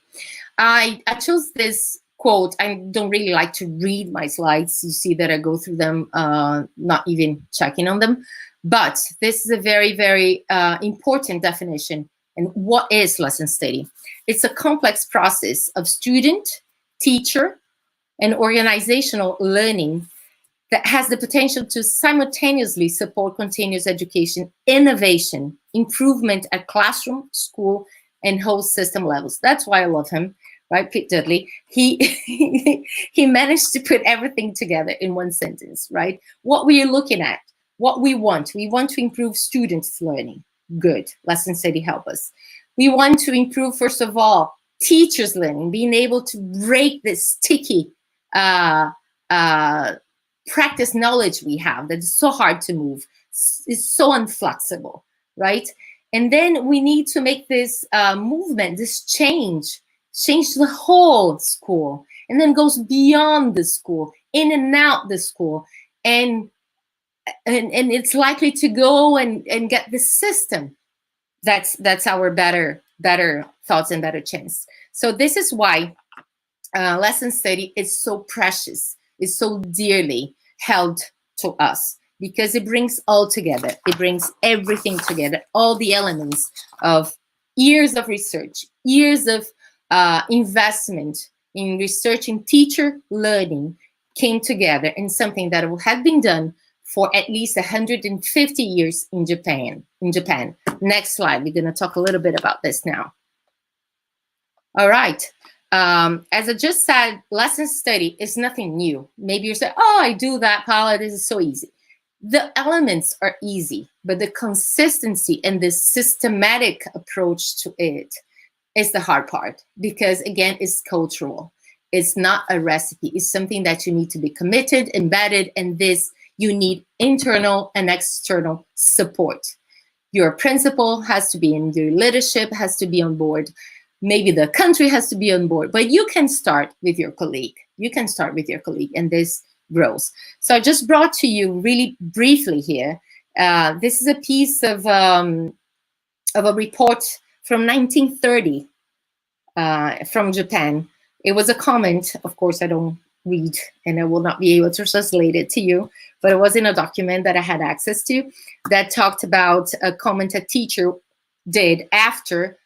O: I chose this quote. I don't really like to read my slides. You see that I go through them, not even checking on them. But this is a very, very important definition. And what is lesson study? It's a complex process of student, teacher, and organizational learning that has the potential to simultaneously support continuous education, innovation, improvement at classroom, school, and whole system levels. That's why I love him, right? Pete Dudley. He managed to put everything together in one sentence, right? What we are looking at, what we want to improve students' learning. Good, lesson study help us. We want to improve, first of all, teachers' learning, being able to break this sticky practice knowledge we have that is so hard to move. It's so inflexible, right? And then we need to make this movement, this change the whole school, and then goes beyond the school, in and out the school, and it's likely to go and get the system. That's our better thoughts and better chance. So this is why lesson study is so precious, is so dearly held to us, because it brings all together. It brings everything together, all the elements of years of research, years of investment in researching teacher learning came together in something that had been done for at least 150 years in Japan. Next slide, we're gonna talk a little bit about this now. All right. As I just said, lesson study is nothing new. Maybe you say, oh, I do that, Paula, this is so easy. The elements are easy, but the consistency and the systematic approach to it is the hard part, because again, it's cultural. It's not a recipe. It's something that you need to be committed, embedded, and this you need internal and external support. Your principal has to be in, your leadership has to be on board. Maybe the country has to be on board, but you can start with your colleague. You can start with your colleague, and this grows. So I just brought to you really briefly here. This is a piece of a report from 1930 from Japan. It was a comment. Of course, I don't read, and I will not be able to translate it to you, but it was in a document that I had access to that talked about a comment a teacher did after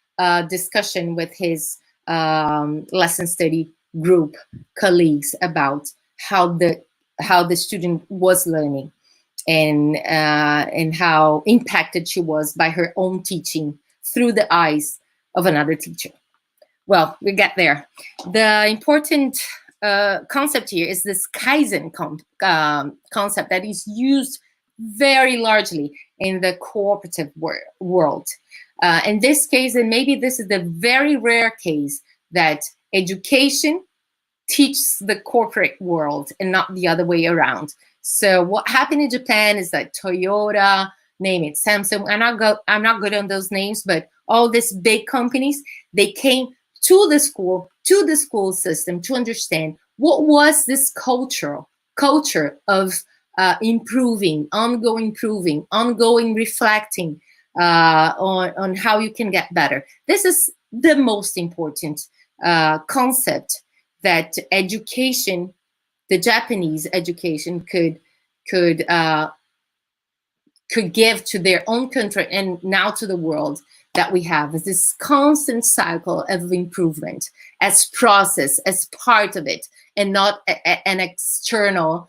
O: discussion with his lesson study group colleagues about how the student was learning and how impacted she was by her own teaching through the eyes of another teacher. Well, we get there. The important concept here is this Kaizen concept that is used very largely in the cooperative world. In this case, and maybe this is the very rare case, that education teaches the corporate world and not the other way around. So what happened in Japan is that Toyota, name it, Samsung, I'm not good on those names, but all these big companies, they came to the school system to understand what was this culture of improving, ongoing reflecting on how you can get better. This is the most important concept that education, the Japanese education, could give to their own country and now to the world, that we have, is this constant cycle of improvement as process, as part of it, and not an external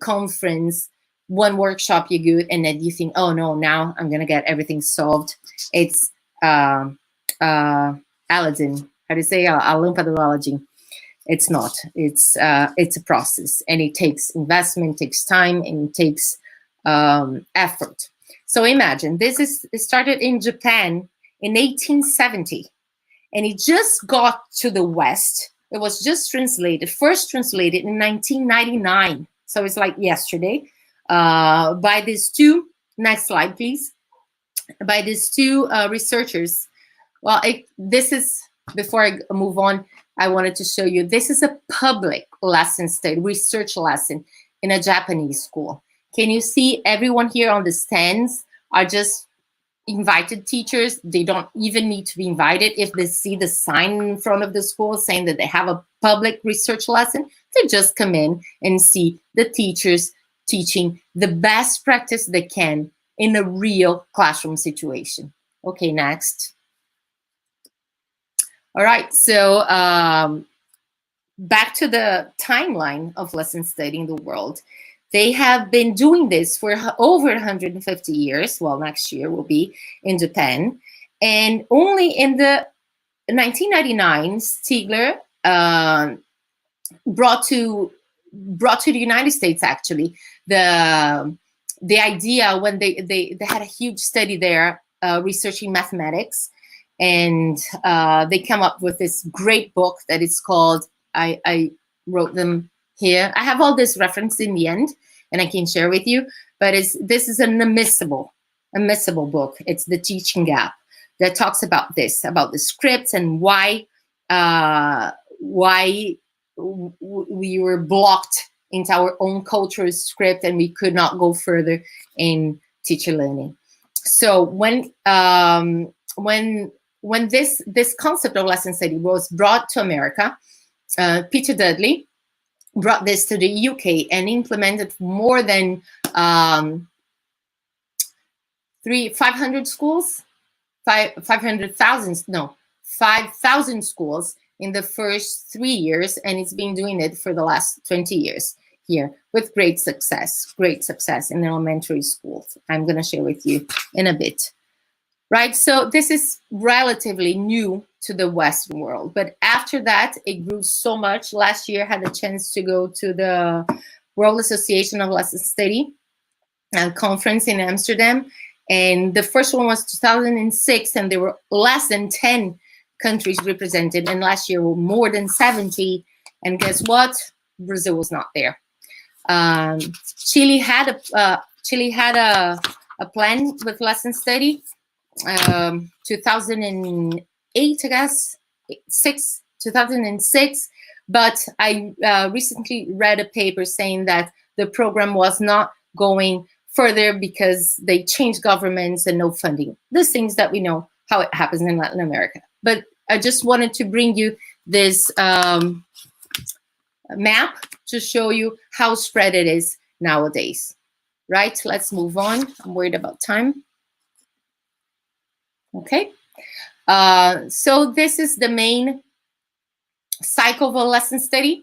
O: conference, one workshop you go and then you think, oh no, now I'm gonna get everything solved. It's Aladdin, how do you say, a lâmpada do Aladdin. It's not. It's a process, and it takes investment, takes time, and it takes effort. So imagine it started in Japan in 1870, and it just got to the West. It was just first translated in 1999. So it's like yesterday, by these two. Next slide, please. By these two researchers. Well, this is, before I move on, I wanted to show you, this is a public lesson study, research lesson in a Japanese school. Can you see everyone here on the stands are just invited teachers? They don't even need to be invited. If they see the sign in front of the school saying that they have a public research lesson, they just come in and see the teachers teaching the best practice they can in a real classroom situation. Okay, next. All right, so back to the timeline of lesson study in the world. They have been doing this for over 150 years. Well, next year will be in Japan. And only in the 1999, Stigler brought to the United States, actually, the idea when they had a huge study there researching mathematics. And they come up with this great book that is called, I wrote them here. I have all this reference in the end, and I can share with you, but this is an unmissable book. It's The Teaching Gap, that talks about this, about the scripts and why we were blocked into our own cultural script and we could not go further in teacher learning. So when this concept of lesson study was brought to America, Peter Dudley brought this to the UK and implemented more than 500 schools, 5,000 schools in the first 3 years, and it's been doing it for the last 20 years here with great success in elementary schools. I'm going to share with you in a bit. Right, so this is relatively new to the Western world, but after that, it grew so much. Last year, I had a chance to go to the World Association of Lesson Study conference in Amsterdam, and the first one was 2006, and there were less than 10 countries represented, and last year were more than 70, and guess what? Brazil was not there. Chile had a plan with lesson study. 2008, I guess, 2006. But I recently read a paper saying that the program was not going further because they changed governments and no funding. These things that we know how it happens in Latin America. But I just wanted to bring you this map to show you how spread it is nowadays. Right, let's move on. I'm worried about time. Okay, so this is the main cycle of a lesson study.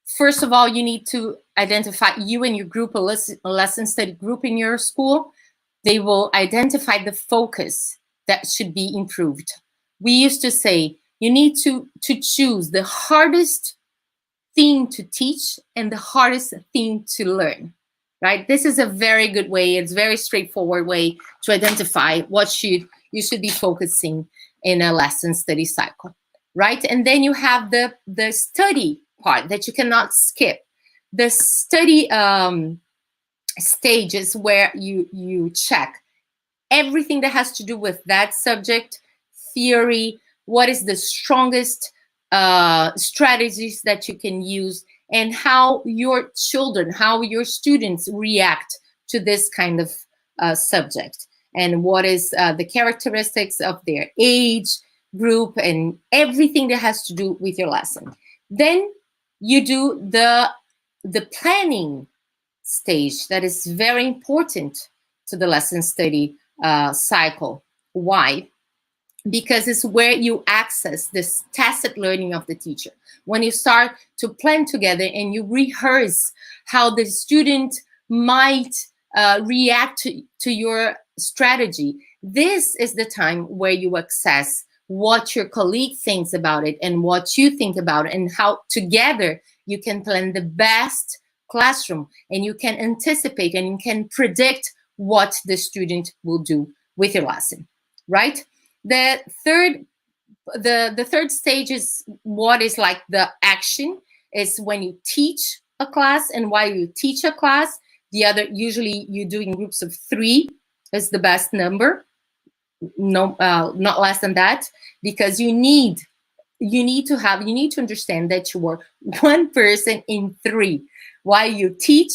O: First of all, you need to identify, you and your group, a lesson study group in your school. They will identify the focus that should be improved. We used to say you need to choose the hardest thing to teach and the hardest thing to learn. Right? This is a very good way. It's a very straightforward way to identify what you should be focusing in a lesson study cycle, right? And then you have the study part that you cannot skip. The study stages where you check everything that has to do with that subject, theory, what is the strongest strategies that you can use, and how your children, how your students react to this kind of subject, and what is the characteristics of their age group and everything that has to do with your lesson. Then you do the planning stage that is very important to the lesson study cycle. Why? because it's where you access this tacit learning of the teacher. When you start to plan together and you rehearse how the student might react to your strategy, this is the time where you assess what your colleague thinks about it and what you think about it, and how together you can plan the best classroom, and you can anticipate and you can predict what the student will do with your lesson, right? The third stage is what is like the action, is when you teach a class, and while you teach a class, the other, usually you do in groups of 3 is the best number, no, not less than that, because you need to understand that you are one person in 3. While you teach,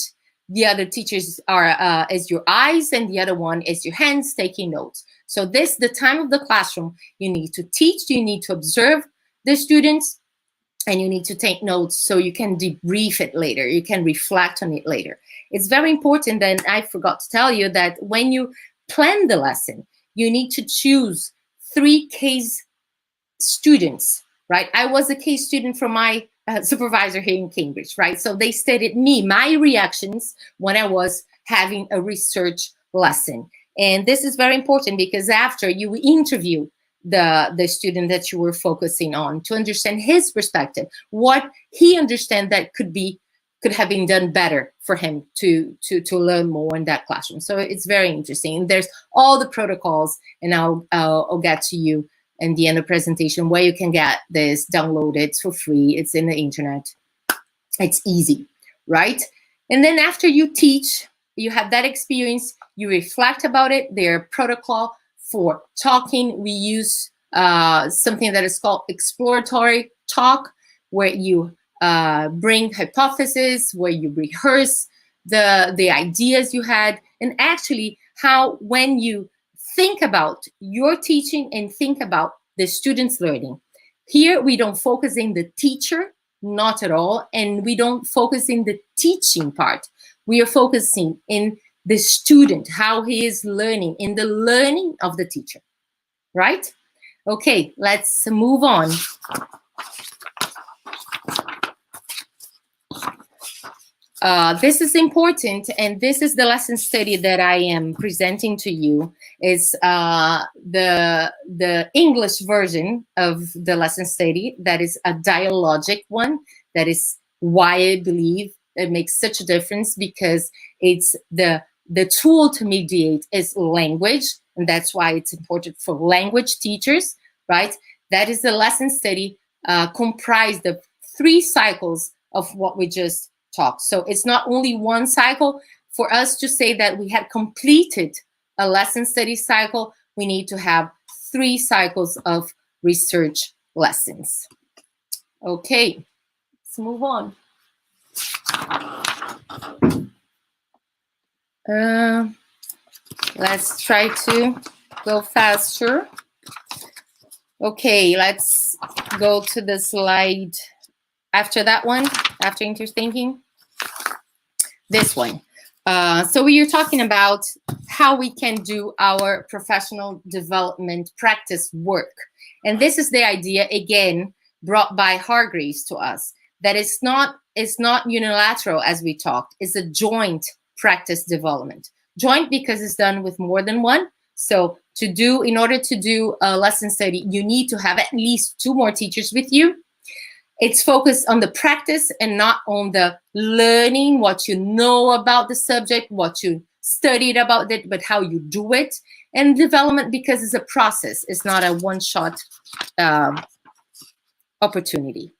O: the other teachers are as your eyes, and the other one is your hands taking notes. So this, the time of the classroom, you need to teach, you need to observe the students, and you need to take notes so you can debrief it later, you can reflect on it later. It's very important, and I forgot to tell you that when you plan the lesson, you need to choose 3 case students, right? I was a case student from my supervisor here in Cambridge, right? So they studied my reactions when I was having a research lesson. And this is very important because after you interview the student that you were focusing on to understand his perspective, what he understands that could have been done better for him to learn more in that classroom. So it's very interesting. And there's all the protocols, and I'll get to you in the end of the presentation where you can get this downloaded for free. It's in the internet. It's easy, right? And then after you teach, you have that experience, you reflect about it. There are protocol for talking. We use something that is called exploratory talk, where you bring hypotheses, where you rehearse the ideas you had, and actually how when you think about your teaching and think about the students' learning. Here we don't focus in the teacher, not at all, and we don't focus in the teaching part. We are focusing in the student, how he is learning, in the learning of the teacher, right? Okay, let's move on. This is important, and this is the lesson study that I am presenting to you. Is the English version of the lesson study. That is a dialogic one. That is why I believe it makes such a difference, because it's the tool to mediate is language, and that's why it's important for language teachers, right? That is the lesson study comprised of 3 cycles of what we just talked. So it's not only one cycle. For us to say that we had completed a lesson study cycle, we need to have 3 cycles of research lessons. Okay, let's move on. Let's try to go faster. Okay, let's go to the slide after that one, after interthinking. This one. So we are talking about how we can do our professional development practice work. And this is the idea, again, brought by Hargreaves to us, that it's not unilateral, as we talked. It's a joint practice development. Joint because it's done with more than one. So in order to do a lesson study, you need to have at least 2 more teachers with you. It's focused on the practice and not on the learning, what you know about the subject, what you studied about it, but how you do it. And development because it's a process. It's not a one-shot opportunity.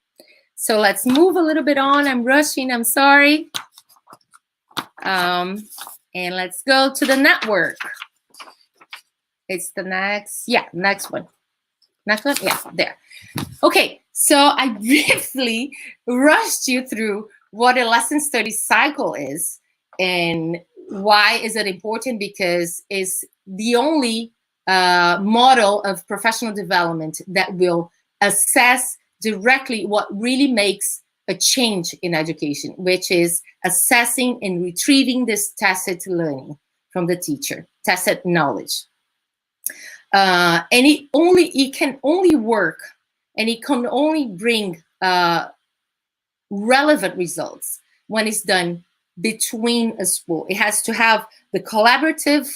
O: So let's move a little bit on. I'm rushing, I'm sorry. And let's go to the network. It's the next one. Next one, yeah, there. Okay, so I briefly rushed you through what a lesson study cycle is and why is it important, because it's the only model of professional development that will assess directly what really makes a change in education, which is assessing and retrieving this tacit learning from the teacher, tacit knowledge. and it can only work, and it can only bring relevant results when it's done between a school. It has to have the collaborative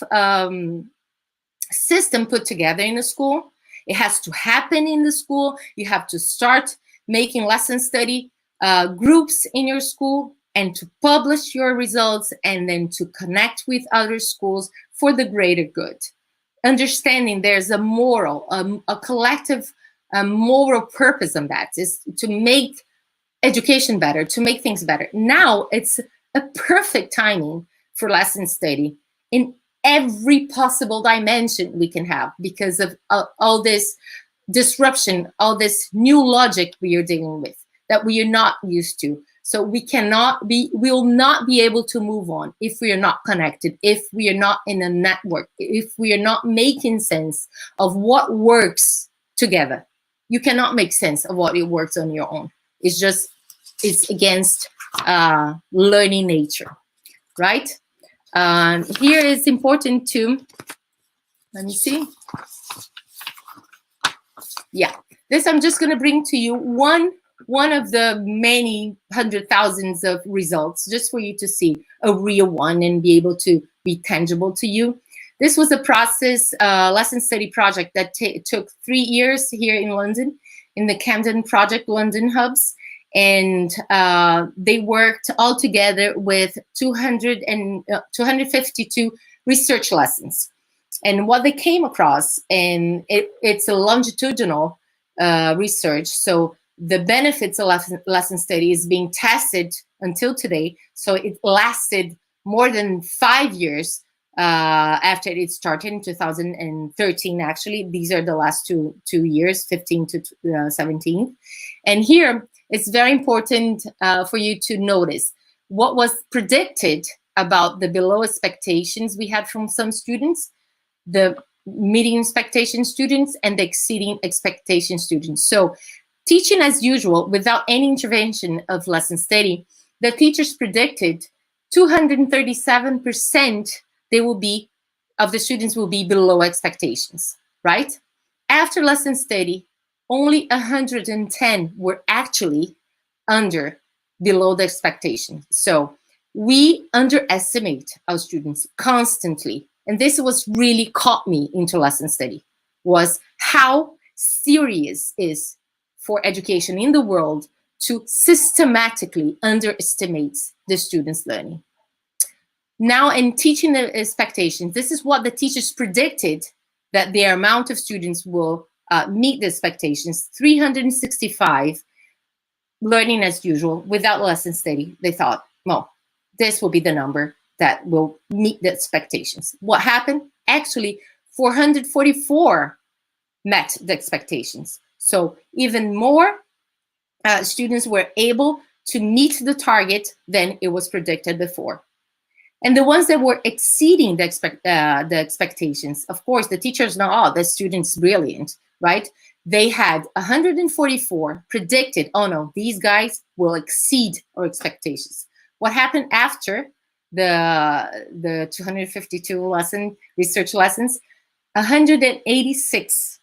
O: system put together in the school. It has to happen in the school. You have to start making lesson study groups in your school, and to publish your results, and then to connect with other schools for the greater good. Understanding there's a moral, a collective moral purpose on that, is to make education better, to make things better. Now it's a perfect timing for lesson study in every possible dimension we can have, because of all this disruption, all this new logic we are dealing with that we are not used to. So we will not be able to move on if we are not connected, if we are not in a network, if we are not making sense of what works together. You cannot make sense of what it works on your own. It's against learning nature, right? Here it's important to, let me see. Yeah, this I'm just gonna bring to you one of the many 100,000s of results, just for you to see a real one and be able to be tangible to you. This was a process, lesson study project that took 3 years here in London, in the Camden Project London hubs. And they worked all together with 252 research lessons. And what they came across, and it's a longitudinal research, so the benefits of lesson study is being tested until today. So it lasted more than 5 years after it started in 2013, actually. These are the last two years, 15 to 17. And here, it's very important for you to notice what was predicted about the below expectations we had from some students, the meeting expectation students, and the exceeding expectation students. So teaching as usual, without any intervention of lesson study, the teachers predicted 237% of the students will be below expectations, right? After lesson study, only 110 were actually below the expectation. So we underestimate our students constantly. And this was really caught me into lesson study, was how serious is for education in the world to systematically underestimate the students' learning. Now, in teaching the expectations, this is what the teachers predicted, that the amount of students will meet the expectations, 365 learning as usual without lesson study. They thought, well, this will be the number that will meet the expectations. What happened? Actually, 444 met the expectations. So even more students were able to meet the target than it was predicted before. And the ones that were exceeding the expectations, of course, the teachers know, oh, the student's brilliant, right? They had 144 predicted, oh no, these guys will exceed our expectations. What happened after the 252 research lessons? 186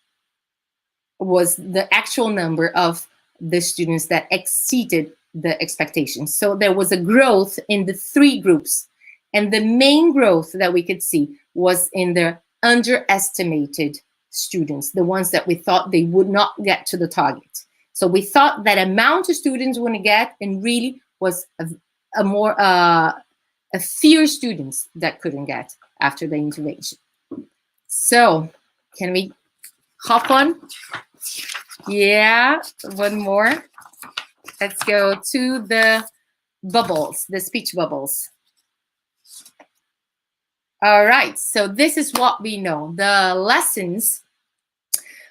O: was the actual number of the students that exceeded the expectations. So there was a growth in the 3 groups. And the main growth that we could see was in the underestimated students, the ones that we thought they would not get to the target. So we thought that amount of students we're going to get, and really was a few students that couldn't get after the intervention. So can we hop on? Yeah, one more. Let's go to the bubbles, the speech bubbles. All right, so this is what we know. The lessons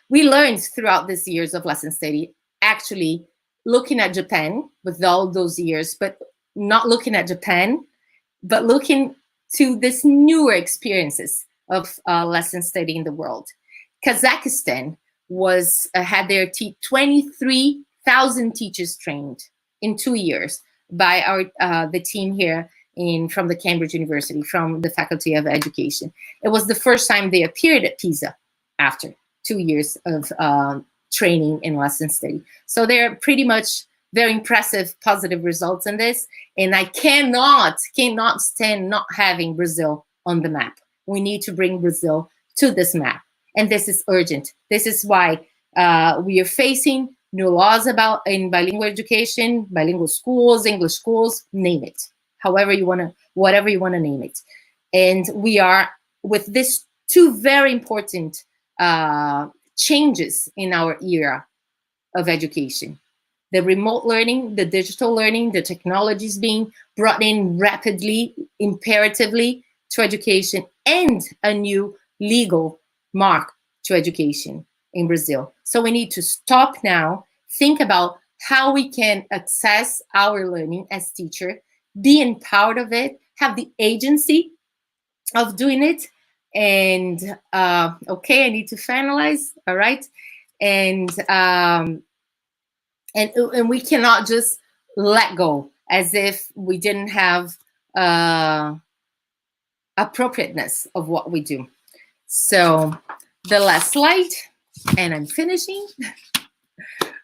O: we learned throughout these years of lesson study, actually looking at Japan with all those years, but not looking at Japan, but looking to this newer experiences of lesson study in the world. Kazakhstan had their 23,000 teachers trained in 2 years by the team here from the Cambridge University, from the Faculty of Education. It was the first time they appeared at PISA. after 2 years of training in lesson study. So they're pretty much very impressive, positive results in this. And I cannot stand not having Brazil on the map. We need to bring Brazil to this map. And this is urgent. This is why we are facing new laws in bilingual education, bilingual schools, English schools, name it. Whatever you want to name it. And we are with these two very important changes in our era of education. The remote learning, the digital learning, the technologies being brought in rapidly, imperatively to education, and a new legal mark to education in Brazil. So we need to stop now, think about how we can access our learning as teacher, be empowered of it, have the agency of doing it. And okay, I need to finalize, all right? And we cannot just let go as if we didn't have appropriateness of what we do. So the last slide, and I'm finishing,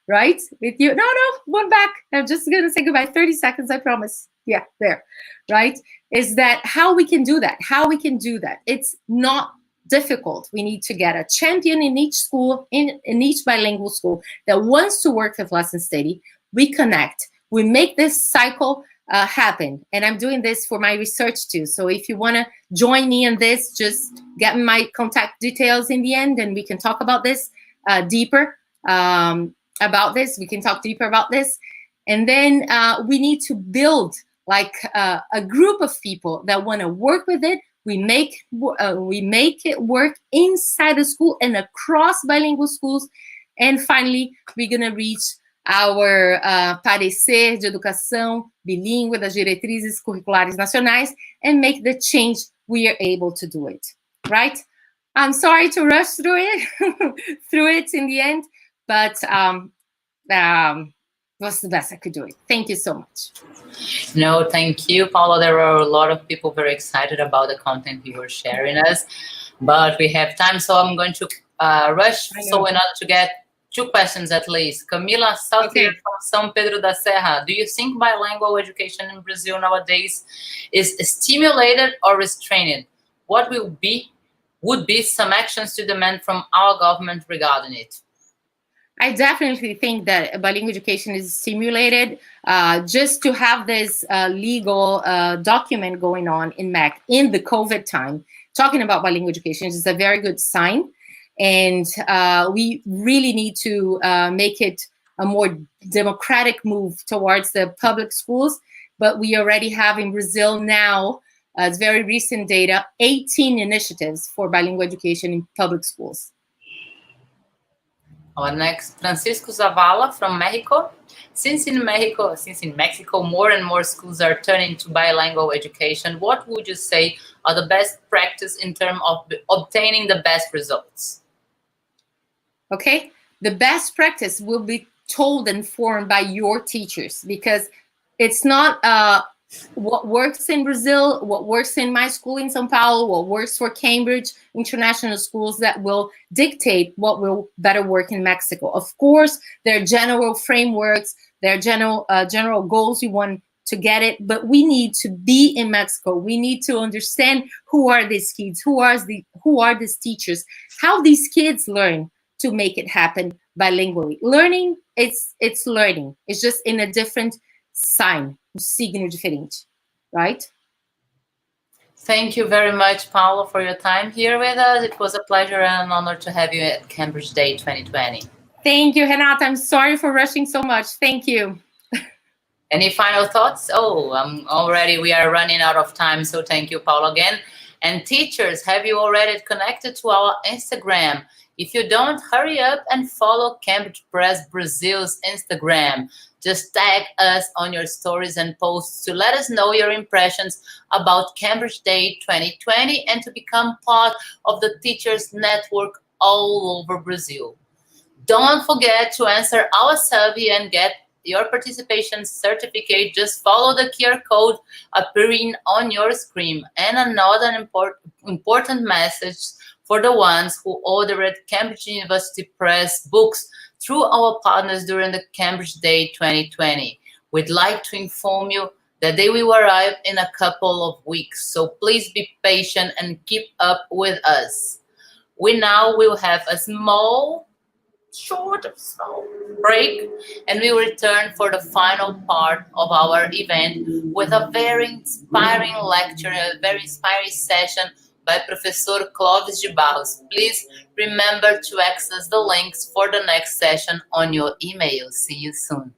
O: right? With you. No, one back. I'm just gonna say goodbye, 30 seconds, I promise. Yeah, there, right? Is that how we can do that? How we can do that? It's not difficult. We need to get a champion in each school, in each bilingual school that wants to work with lesson study. We connect. We make this cycle happen. And I'm doing this for my research too. So if you want to join me in this, just get my contact details in the end, and we can talk about this deeper. About this, we can talk deeper about this. And then we need to build like a group of people that want to work with it. We make it work inside the school and across bilingual schools. And finally, we're going to reach our parecer de educação bilíngue das diretrizes curriculares nacionais and make the change we are able to do it, right? I'm sorry to rush through it in the end, but was the best I could do it. Thank you so much.
N: No, thank you, Paula. There are a lot of people very excited about the content you were sharing us, but we have time, so I'm going to rush. So in order to get 2 questions at least. Camila Saltier from São Pedro da Serra. Do you think bilingual education in Brazil nowadays is stimulated or restrained? What would be some actions to demand from our government regarding it?
O: I definitely think that bilingual education is stimulated. Just to have this legal document going on in MEC in the COVID time, talking about bilingual education is a very good sign. And we really need to make it a more democratic move towards the public schools. But we already have in Brazil now, it's very recent data, 18 initiatives for bilingual education in public schools.
N: Our next, Francisco Zavala from Mexico. Since in Mexico, more and more schools are turning to bilingual education, what would you say are the best practice in terms of obtaining the best results?
O: Okay, the best practice will be told and formed by your teachers, because it's not what works in Brazil, what works in my school in São Paulo, what works for Cambridge International Schools that will dictate what will better work in Mexico. Of course, there are general frameworks, there are general goals you want to get it, but we need to be in Mexico. We need to understand who are these kids, who are these teachers, how these kids learn to make it happen bilingually. Learning, it's learning. It's just in a different sign, signo diferente, right?
N: Thank you very much, Paula, for your time here with us. It was a pleasure and an honor to have you at Cambridge Day 2020.
O: Thank you, Renata. I'm sorry for rushing so much. Thank you.
N: Any final thoughts? We are running out of time, so thank you, Paula, again. And teachers, have you already connected to our Instagram? If you don't, hurry up and follow Cambridge Press Brazil's Instagram. Just tag us on your stories and posts to let us know your impressions about Cambridge Day 2020 and to become part of the Teachers Network all over Brazil. Don't forget to answer our survey and get your participation certificate. Just follow the QR code appearing on your screen. And another important message for the ones who ordered Cambridge University Press books through our partners during the Cambridge Day 2020. We'd like to inform you that they will arrive in a couple of weeks, so please be patient and keep up with us. We now will have a short break, and we will return for the final part of our event with a very inspiring lecture, a very inspiring session by Professor Clóvis de Barros. Please remember to access the links for the next session on your email. See you soon.